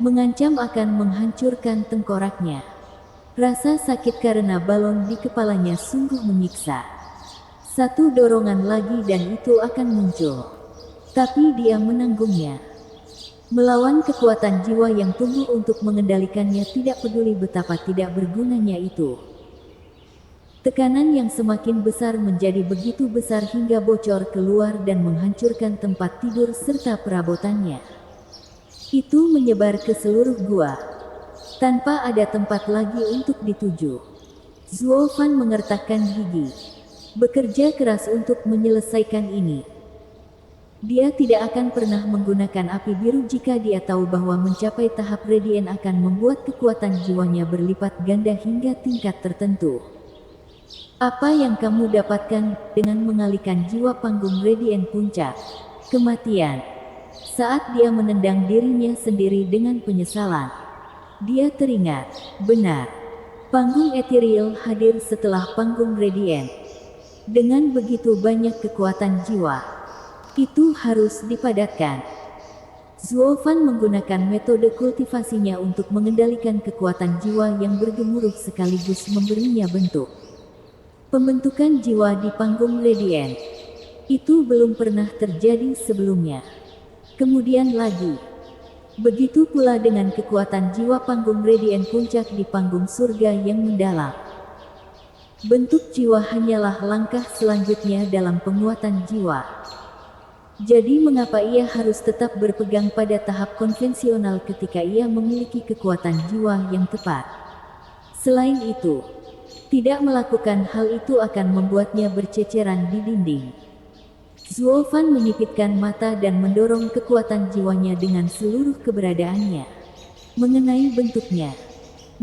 Mengancam akan menghancurkan tengkoraknya. Rasa sakit karena balon di kepalanya sungguh menyiksa. Satu dorongan lagi dan itu akan muncul. Tapi dia menanggungnya. Melawan kekuatan jiwa yang tumbuh untuk mengendalikannya, tidak peduli betapa tidak bergunanya itu. Tekanan yang semakin besar menjadi begitu besar hingga bocor keluar dan menghancurkan tempat tidur serta perabotannya. Itu menyebar ke seluruh gua. Tanpa ada tempat lagi untuk dituju. Zuo Fan mengertakkan gigi. Bekerja keras untuk menyelesaikan ini. Dia tidak akan pernah menggunakan api biru jika dia tahu bahwa mencapai tahap Radiant akan membuat kekuatan jiwanya berlipat ganda hingga tingkat tertentu. Apa yang kamu dapatkan dengan mengalihkan jiwa panggung Radiant Puncak? Kematian. Saat dia menendang dirinya sendiri dengan penyesalan, dia teringat, benar. Panggung ethereal hadir setelah panggung Radiant. Dengan begitu banyak kekuatan jiwa, itu harus dipadatkan. Zuo Fan menggunakan metode kultivasinya untuk mengendalikan kekuatan jiwa yang bergemuruh sekaligus memberinya bentuk. Pembentukan jiwa di panggung Radiant. Itu belum pernah terjadi sebelumnya. Kemudian lagi. Begitu pula dengan kekuatan jiwa panggung Radiant Puncak di panggung surga yang mendalam. Bentuk jiwa hanyalah langkah selanjutnya dalam penguatan jiwa. Jadi mengapa ia harus tetap berpegang pada tahap konvensional ketika ia memiliki kekuatan jiwa yang tepat? Selain itu, tidak melakukan hal itu akan membuatnya berceceran di dinding. Zuo Fan menyipitkan mata dan mendorong kekuatan jiwanya dengan seluruh keberadaannya. Mengenai bentuknya,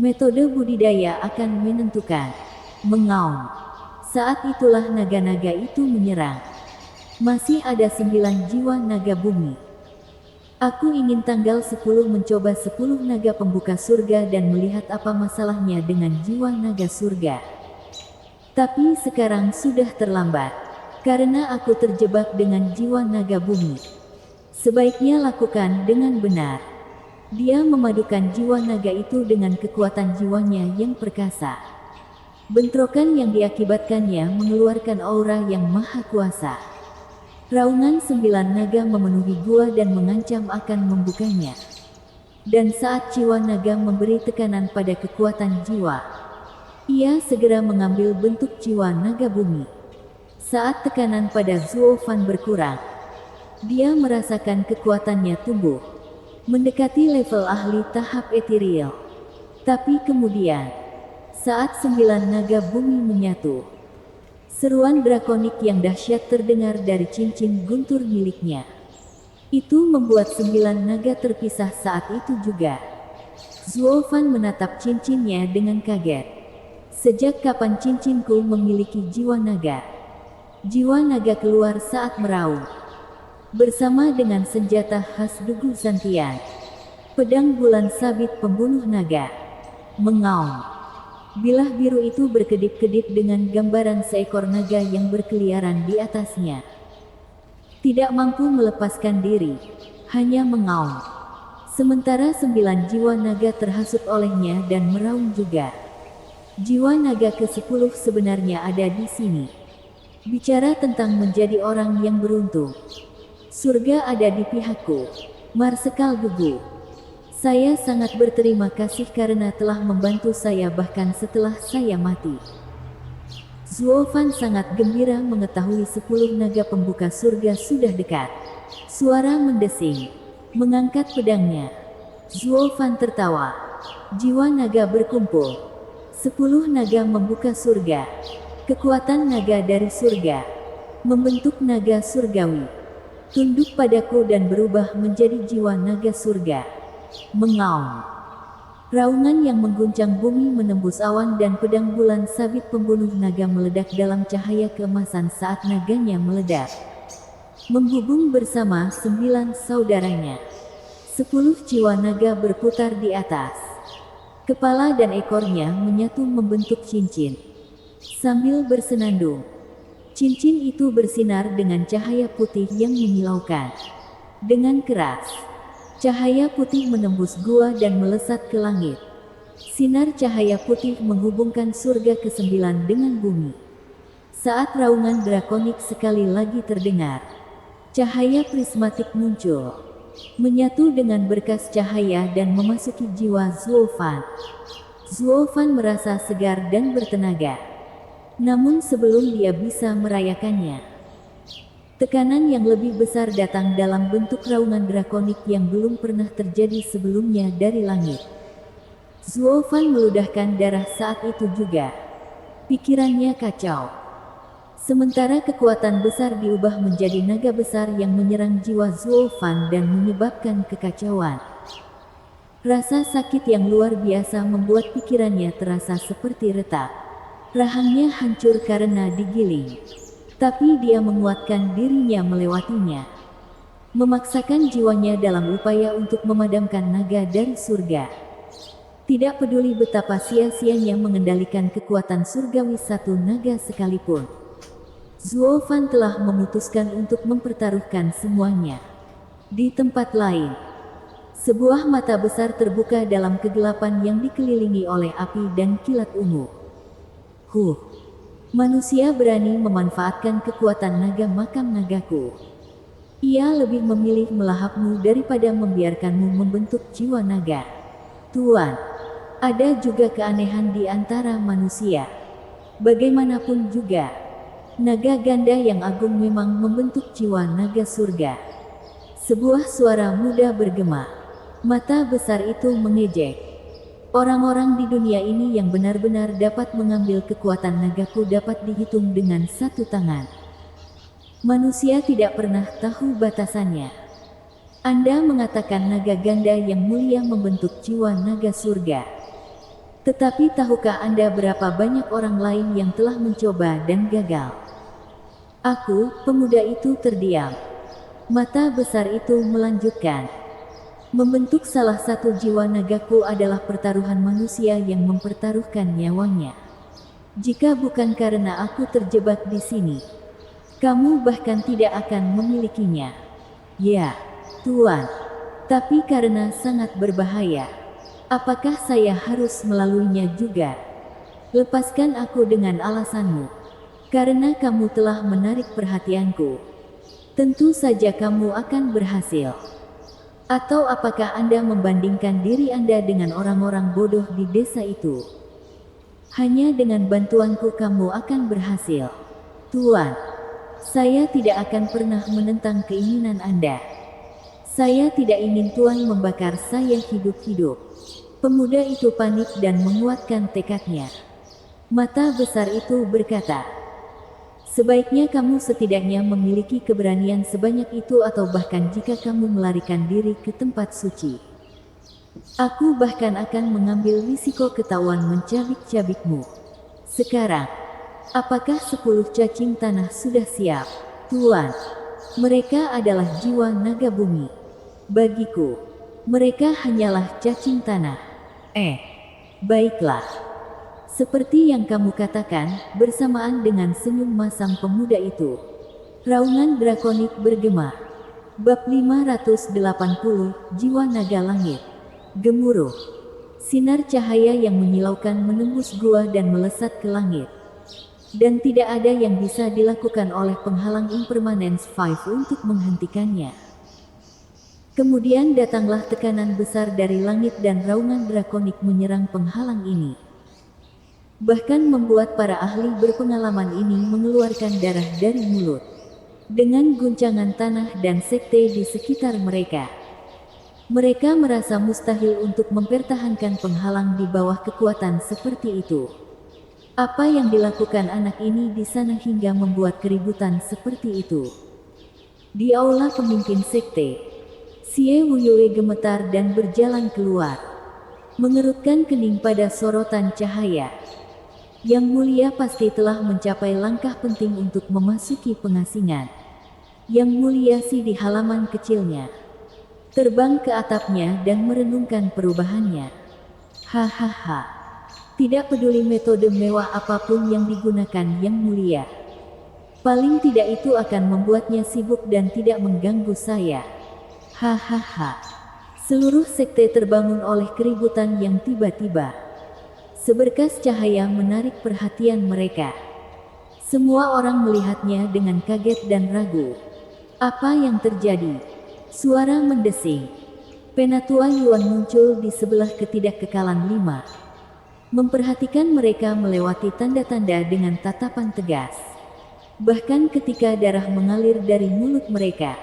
metode budidaya akan menentukan. Mengaum. Saat itulah naga-naga itu menyerang. Masih ada 9 jiwa naga bumi. Aku ingin tanggal 10 mencoba 10 naga pembuka surga dan melihat apa masalahnya dengan jiwa naga surga. Tapi sekarang sudah terlambat. Karena aku terjebak dengan jiwa naga bumi. Sebaiknya lakukan dengan benar. Dia memadukan jiwa naga itu dengan kekuatan jiwanya yang perkasa. Bentrokan yang diakibatkannya mengeluarkan aura yang maha kuasa. Raungan 9 naga memenuhi gua dan mengancam akan membukanya. Dan saat jiwa naga memberi tekanan pada kekuatan jiwa, ia segera mengambil bentuk jiwa naga bumi. Saat tekanan pada Zuo Fan berkurang, dia merasakan kekuatannya tumbuh, mendekati level ahli tahap ethereal. Tapi kemudian, saat 9 naga bumi menyatu, seruan drakonik yang dahsyat terdengar dari cincin guntur miliknya. Itu membuat 9 naga terpisah saat itu juga. Zuo Fan menatap cincinnya dengan kaget. Sejak kapan cincinku memiliki jiwa naga? Jiwa naga keluar saat meraung. Bersama dengan senjata khas Dugu Zantian. Pedang bulan sabit pembunuh naga. Mengaum. Bilah biru itu berkedip-kedip dengan gambaran seekor naga yang berkeliaran di atasnya. Tidak mampu melepaskan diri, hanya mengaum. Sementara 9 jiwa naga terhasut olehnya dan meraung juga. Jiwa naga ke-10 sebenarnya ada di sini. Bicara tentang menjadi orang yang beruntung. Surga ada di pihakku. Marsekal Dugu. Saya sangat berterima kasih karena telah membantu saya bahkan setelah saya mati. Zuo Fan sangat gembira mengetahui 10 naga pembuka surga sudah dekat. Suara mendesing. Mengangkat pedangnya. Zuo Fan tertawa. Jiwa naga berkumpul. 10 naga membuka surga. Kekuatan naga dari surga. Membentuk naga surgawi. Tunduk padaku dan berubah menjadi jiwa naga surga. Mengaum. Raungan yang mengguncang bumi menembus awan dan pedang bulan sabit pembunuh naga meledak dalam cahaya keemasan saat naganya meledak. Menghubung bersama 9 saudaranya. 10 jiwa naga berputar di atas. Kepala dan ekornya menyatu membentuk cincin. Sambil bersenandung, cincin itu bersinar dengan cahaya putih yang menyilaukan. Dengan keras, cahaya putih menembus gua dan melesat ke langit. Sinar cahaya putih menghubungkan surga ke-9 dengan bumi. Saat raungan drakonik sekali lagi terdengar, cahaya prismatik muncul, menyatu dengan berkas cahaya dan memasuki jiwa Zuo Fan. Zuo Fan merasa segar dan bertenaga. Namun sebelum dia bisa merayakannya, tekanan yang lebih besar datang dalam bentuk raungan drakonik yang belum pernah terjadi sebelumnya dari langit. Zuo Fan meludahkan darah saat itu juga. Pikirannya kacau. Sementara kekuatan besar diubah menjadi naga besar yang menyerang jiwa Zuo Fan dan menyebabkan kekacauan. Rasa sakit yang luar biasa membuat pikirannya terasa seperti retak. Rahangnya hancur karena digiling. Tapi dia menguatkan dirinya melewatinya. Memaksakan jiwanya dalam upaya untuk memadamkan naga dari surga. Tidak peduli betapa sia-sianya mengendalikan kekuatan surgawi satu naga sekalipun. Zuo Fan telah memutuskan untuk mempertaruhkan semuanya. Di tempat lain, sebuah mata besar terbuka dalam kegelapan yang dikelilingi oleh api dan kilat ungu. Manusia berani memanfaatkan kekuatan naga makam nagaku. Ia lebih memilih melahapmu daripada membiarkanmu membentuk jiwa naga. Tuan, ada juga keanehan di antara manusia. Bagaimanapun juga, naga ganda yang agung memang membentuk jiwa naga surga. Sebuah suara muda bergema. Mata besar itu mengejek. Orang-orang di dunia ini yang benar-benar dapat mengambil kekuatan nagaku dapat dihitung dengan satu tangan. Manusia tidak pernah tahu batasannya. Anda mengatakan naga ganda yang mulia membentuk jiwa naga surga. Tetapi tahukah Anda berapa banyak orang lain yang telah mencoba dan gagal? Aku, pemuda itu terdiam. Mata besar itu melanjutkan. Membentuk salah satu jiwa nagaku adalah pertaruhan manusia yang mempertaruhkan nyawanya. Jika bukan karena aku terjebak di sini, kamu bahkan tidak akan memilikinya. Ya, Tuan. Tapi karena sangat berbahaya, apakah saya harus melaluinya juga? Lepaskan aku dengan alasanmu. Karena kamu telah menarik perhatianku. Tentu saja kamu akan berhasil. Atau apakah Anda membandingkan diri Anda dengan orang-orang bodoh di desa itu? Hanya dengan bantuanku kamu akan berhasil. Tuan, saya tidak akan pernah menentang keinginan Anda. Saya tidak ingin Tuan membakar saya hidup-hidup. Pemuda itu panik dan menguatkan tekadnya. Mata besar itu berkata, sebaiknya kamu setidaknya memiliki keberanian sebanyak itu atau bahkan jika kamu melarikan diri ke tempat suci. Aku bahkan akan mengambil risiko ketahuan mencabik-cabikmu. Sekarang, apakah 10 cacing tanah sudah siap? Tuan, mereka adalah jiwa naga bumi. Bagiku, mereka hanyalah cacing tanah. Baiklah. Seperti yang kamu katakan, bersamaan dengan senyum masam pemuda itu, raungan drakonik bergema. Bab 580, Jiwa Naga Langit. Gemuruh. Sinar cahaya yang menyilaukan menembus gua dan melesat ke langit. Dan tidak ada yang bisa dilakukan oleh penghalang Impermanence 5 untuk menghentikannya. Kemudian datanglah tekanan besar dari langit dan raungan drakonik menyerang penghalang ini. Bahkan membuat para ahli berpengalaman ini mengeluarkan darah dari mulut. Dengan guncangan tanah dan sekte di sekitar mereka. Mereka merasa mustahil untuk mempertahankan penghalang di bawah kekuatan seperti itu. Apa yang dilakukan anak ini di sana hingga membuat keributan seperti itu? Di aula pemimpin sekte, Xie Wuyue gemetar dan berjalan keluar. Mengerutkan kening pada sorotan cahaya. Yang mulia pasti telah mencapai langkah penting untuk memasuki pengasingan. Yang mulia sih di halaman kecilnya. Terbang ke atapnya dan merenungkan perubahannya. Hahaha. Tidak peduli metode mewah apapun yang digunakan yang mulia. Paling tidak itu akan membuatnya sibuk dan tidak mengganggu saya. Hahaha. Seluruh sekte terbangun oleh keributan yang tiba-tiba. Seberkas cahaya menarik perhatian mereka. Semua orang melihatnya dengan kaget dan ragu. Apa yang terjadi? Suara mendesing. Penatua Yuan muncul di sebelah ketidakkekalan 5. Memperhatikan mereka melewati tanda-tanda dengan tatapan tegas. Bahkan ketika darah mengalir dari mulut mereka,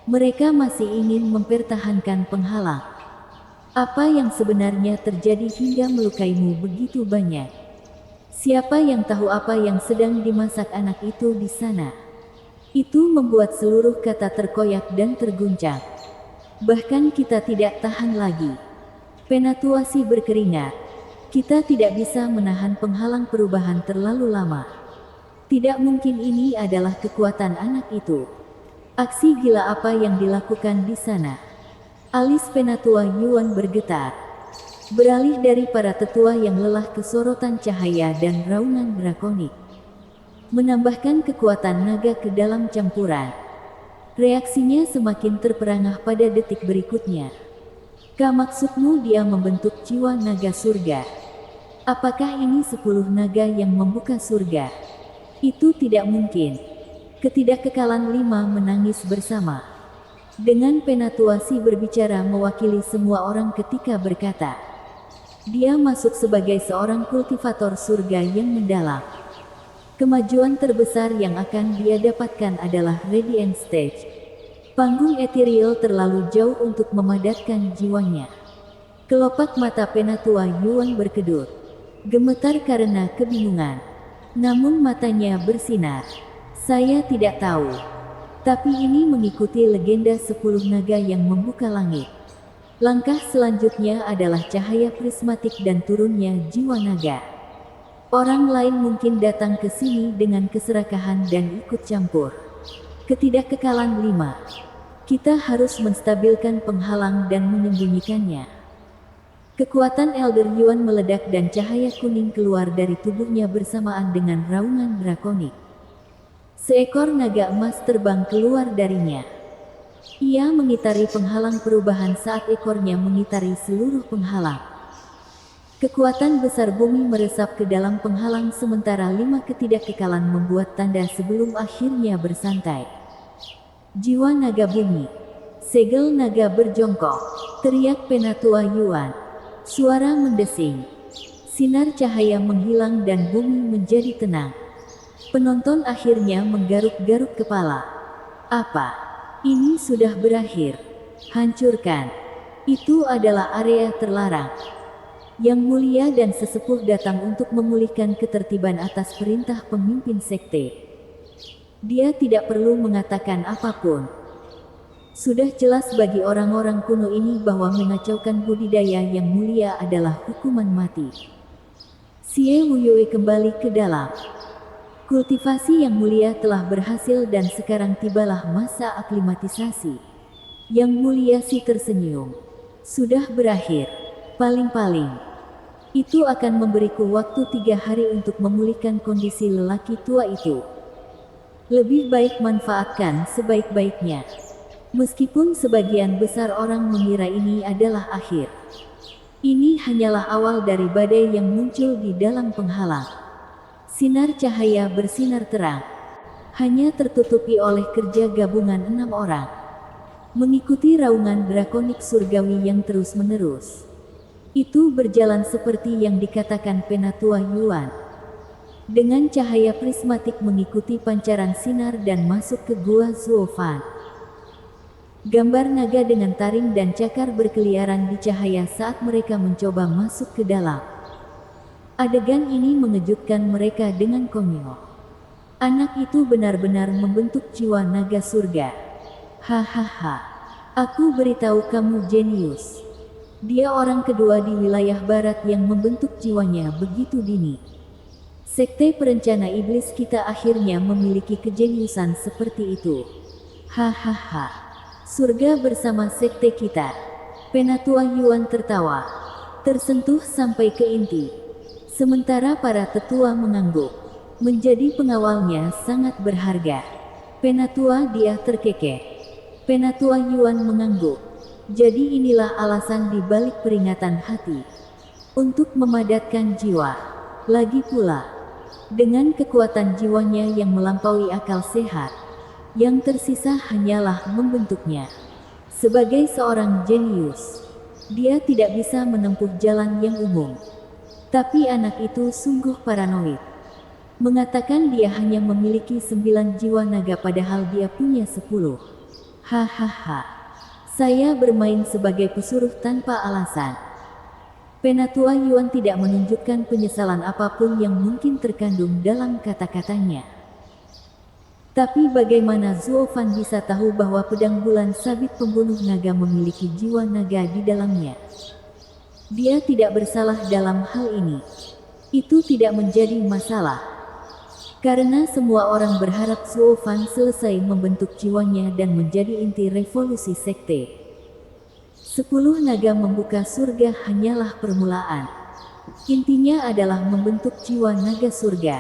mereka masih ingin mempertahankan penghalang. Apa yang sebenarnya terjadi hingga melukaimu begitu banyak? Siapa yang tahu apa yang sedang dimasak anak itu di sana? Itu membuat seluruh kata terkoyak dan terguncang. Bahkan kita tidak tahan lagi. Penatua Si berkeringat. Kita tidak bisa menahan penghalang perubahan terlalu lama. Tidak mungkin ini adalah kekuatan anak itu. Aksi gila apa yang dilakukan di sana? Alis Penatua Yuan bergetar. Beralih dari para tetua yang lelah ke sorotan cahaya dan raungan drakonik. Menambahkan kekuatan naga ke dalam campuran. Reaksinya semakin terperangah pada detik berikutnya. Maksudmu dia membentuk jiwa naga surga? Apakah ini 10 naga yang membuka surga? Itu tidak mungkin. Ketidakkekalan 5 menangis bersama. Dengan Penatua Si berbicara mewakili semua orang ketika berkata, dia masuk sebagai seorang kultivator surga yang mendalam. Kemajuan terbesar yang akan dia dapatkan adalah Radiant Stage. Panggung ethereal terlalu jauh untuk memadatkan jiwanya. Kelopak mata Penatua Yuan berkedut. Gemetar karena kebingungan. Namun matanya bersinar. Saya tidak tahu. Tapi ini mengikuti legenda 10 naga yang membuka langit. Langkah selanjutnya adalah cahaya prismatik dan turunnya jiwa naga. Orang lain mungkin datang ke sini dengan keserakahan dan ikut campur. Ketidakkekalan 5. Kita harus menstabilkan penghalang dan menyembunyikannya. Kekuatan Elder Yuan meledak dan cahaya kuning keluar dari tubuhnya bersamaan dengan raungan drakonik. Seekor naga emas terbang keluar darinya. Ia mengitari penghalang perubahan saat ekornya mengitari seluruh penghalang. Kekuatan besar bumi meresap ke dalam penghalang sementara 5 ketidakkekalan membuat tanda sebelum akhirnya bersantai. Jiwa naga bumi. Segel naga berjongkok. Teriak Penatua Yuan. Suara mendesing. Sinar cahaya menghilang dan bumi menjadi tenang. Penonton akhirnya menggaruk-garuk kepala. Apa? Ini sudah berakhir. Hancurkan. Itu adalah area terlarang. Yang mulia dan sesepuh datang untuk memulihkan ketertiban atas perintah pemimpin sekte. Dia tidak perlu mengatakan apapun. Sudah jelas bagi orang-orang kuno ini bahwa mengacaukan budidaya yang mulia adalah hukuman mati. Xie Wuyue kembali ke dalam. Kultivasi yang mulia telah berhasil dan sekarang tibalah masa aklimatisasi. Yang mulia Si tersenyum. Sudah berakhir. Paling-paling. Itu akan memberiku waktu 3 hari untuk memulihkan kondisi lelaki tua itu. Lebih baik manfaatkan sebaik-baiknya. Meskipun sebagian besar orang mengira ini adalah akhir. Ini hanyalah awal dari badai yang muncul di dalam penghalang. Sinar cahaya bersinar terang. Hanya tertutupi oleh kerja gabungan 6 orang. Mengikuti raungan drakonik surgawi yang terus-menerus. Itu berjalan seperti yang dikatakan Penatua Yuan. Dengan cahaya prismatik mengikuti pancaran sinar dan masuk ke gua Zuofan. Gambar naga dengan taring dan cakar berkeliaran di cahaya saat mereka mencoba masuk ke dalam. Adegan ini mengejutkan mereka dengan konyol. Anak itu benar-benar membentuk jiwa naga surga. Hahaha. Aku beritahu kamu jenius. Dia orang kedua di wilayah barat yang membentuk jiwanya begitu dini. Sekte perencana iblis kita akhirnya memiliki kejeniusan seperti itu. Hahaha. Surga bersama sekte kita. Penatua Yuan tertawa. Tersentuh sampai ke inti. Sementara para tetua mengangguk. Menjadi pengawalnya sangat berharga. Penatua dia terkekeh. Penatua Yuan mengangguk. Jadi inilah alasan di balik peringatan hati. Untuk memadatkan jiwa. Lagi pula, Dengan kekuatan jiwanya yang melampaui akal sehat, yang tersisa hanyalah membentuknya. Sebagai seorang jenius, dia tidak bisa menempuh jalan yang umum. Tapi anak itu sungguh paranoid. Mengatakan dia hanya memiliki 9 jiwa naga padahal dia punya 10. Hahaha. Saya bermain sebagai pesuruh tanpa alasan. Penatua Yuan tidak menunjukkan penyesalan apapun yang mungkin terkandung dalam kata-katanya. Tapi bagaimana Zuo Fan bisa tahu bahwa pedang bulan sabit pembunuh naga memiliki jiwa naga di dalamnya? Dia tidak bersalah dalam hal ini. Itu tidak menjadi masalah. Karena semua orang berharap Zuo Fan selesai membentuk jiwanya dan menjadi inti revolusi sekte. 10 naga membuka surga hanyalah permulaan. Intinya adalah membentuk jiwa naga surga.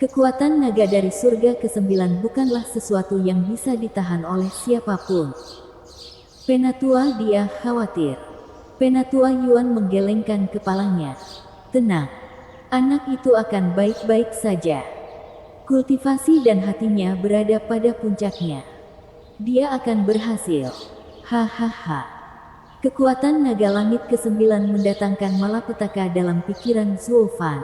Kekuatan naga dari surga ke-9 bukanlah sesuatu yang bisa ditahan oleh siapapun. Penatua, dia khawatir. Penatua Yuan menggelengkan kepalanya. Tenang, anak itu akan baik-baik saja. Kultivasi dan hatinya berada pada puncaknya. Dia akan berhasil. Hahaha. Kekuatan naga langit ke-9 mendatangkan malapetaka dalam pikiran Zuo Fan.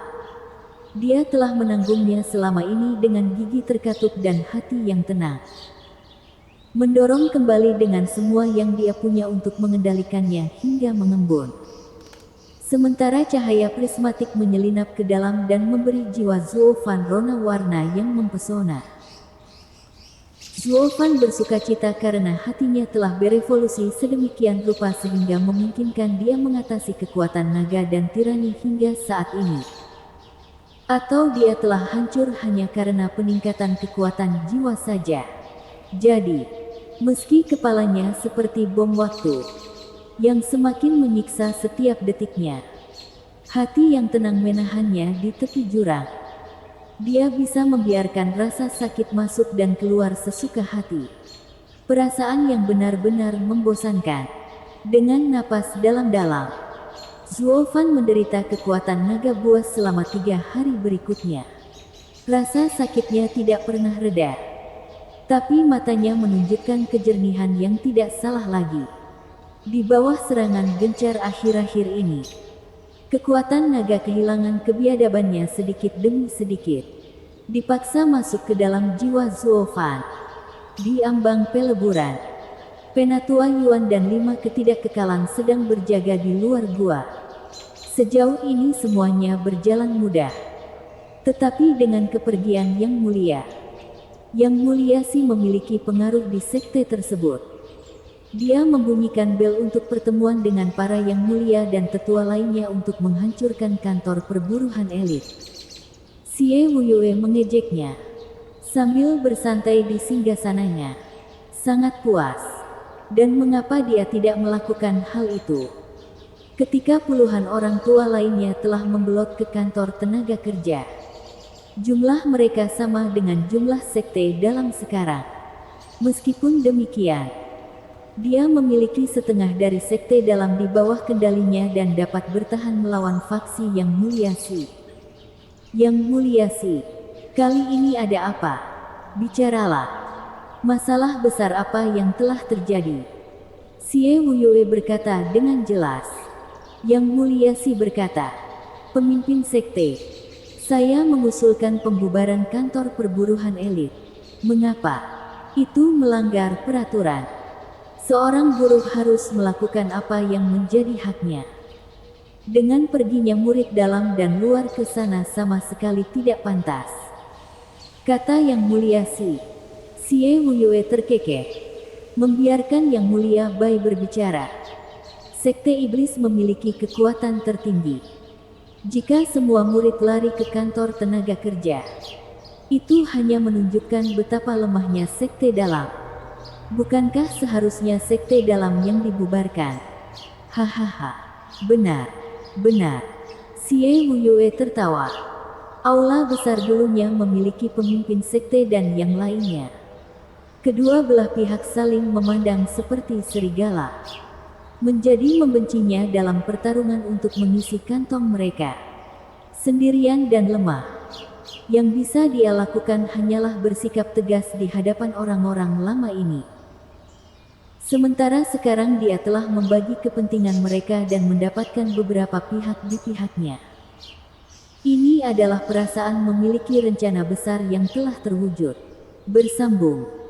Dia telah menanggungnya selama ini dengan gigi terkatup dan hati yang tenang. Mendorong kembali dengan semua yang dia punya untuk mengendalikannya hingga mengembun. Sementara cahaya prismatik menyelinap ke dalam dan memberi jiwa Zuo Fan rona warna yang mempesona. Zuo Fan bersukacita karena hatinya telah berevolusi sedemikian rupa sehingga memungkinkan dia mengatasi kekuatan naga dan tirani hingga saat ini. Atau dia telah hancur hanya karena peningkatan kekuatan jiwa saja. Jadi, meski kepalanya seperti bom waktu yang semakin menyiksa setiap detiknya, hati yang tenang menahannya di tepi jurang. Dia bisa membiarkan rasa sakit masuk dan keluar sesuka hati. Perasaan yang benar-benar membosankan. Dengan napas dalam-dalam, Zuo Fan menderita kekuatan naga buas selama 3 hari berikutnya. Rasa sakitnya tidak pernah reda. Tapi matanya menunjukkan kejernihan yang tidak salah lagi. Di bawah serangan gencar akhir-akhir ini, kekuatan naga kehilangan kebiadabannya sedikit demi sedikit. Dipaksa masuk ke dalam jiwa Zuo Fan. Di ambang peleburan, Penatua Yuan dan 5 ketidakkekalan sedang berjaga di luar gua. Sejauh ini semuanya berjalan mudah. Tetapi dengan kepergian Yang Mulia, Yang Mulia Si memiliki pengaruh di sekte tersebut. Dia membunyikan bel untuk pertemuan dengan para Yang Mulia dan tetua lainnya untuk menghancurkan kantor perburuhan elit. Xie Wuyue mengejeknya sambil bersantai di singgasananya. Sangat puas. Dan mengapa dia tidak melakukan hal itu? Ketika puluhan orang tua lainnya telah membelot ke kantor tenaga kerja. Jumlah mereka sama dengan jumlah sekte dalam sekarang. Meskipun demikian, dia memiliki setengah dari sekte dalam di bawah kendalinya dan dapat bertahan melawan faksi Yang Mulia Si. Yang Mulia Si, kali ini ada apa? Bicaralah. Masalah besar apa yang telah terjadi? Xie Wuyue berkata dengan jelas. Yang Mulia Si berkata, pemimpin sekte, saya mengusulkan pembubaran kantor perburuhan elit. Mengapa? Itu melanggar peraturan. Seorang buruh harus melakukan apa yang menjadi haknya. Dengan perginya murid dalam dan luar ke sana sama sekali tidak pantas. Kata Yang Mulia Si. Xie Wuyue terkekeh. Membiarkan Yang Mulia Bai berbicara. Sekte iblis memiliki kekuatan tertinggi. Jika semua murid lari ke kantor tenaga kerja, itu hanya menunjukkan betapa lemahnya sekte dalam. Bukankah seharusnya sekte dalam yang dibubarkan? Hahaha. Benar. Benar. Xie Wuyue tertawa. Aula besar dulunya memiliki pemimpin sekte dan yang lainnya. Kedua belah pihak saling memandang seperti serigala. Menjadi membencinya dalam pertarungan untuk mengisi kantong mereka. Sendirian dan lemah. Yang bisa dia lakukan hanyalah bersikap tegas di hadapan orang-orang lama ini. Sementara sekarang dia telah membagi kepentingan mereka dan mendapatkan beberapa pihak di pihaknya. Ini adalah perasaan memiliki rencana besar yang telah terwujud. Bersambung.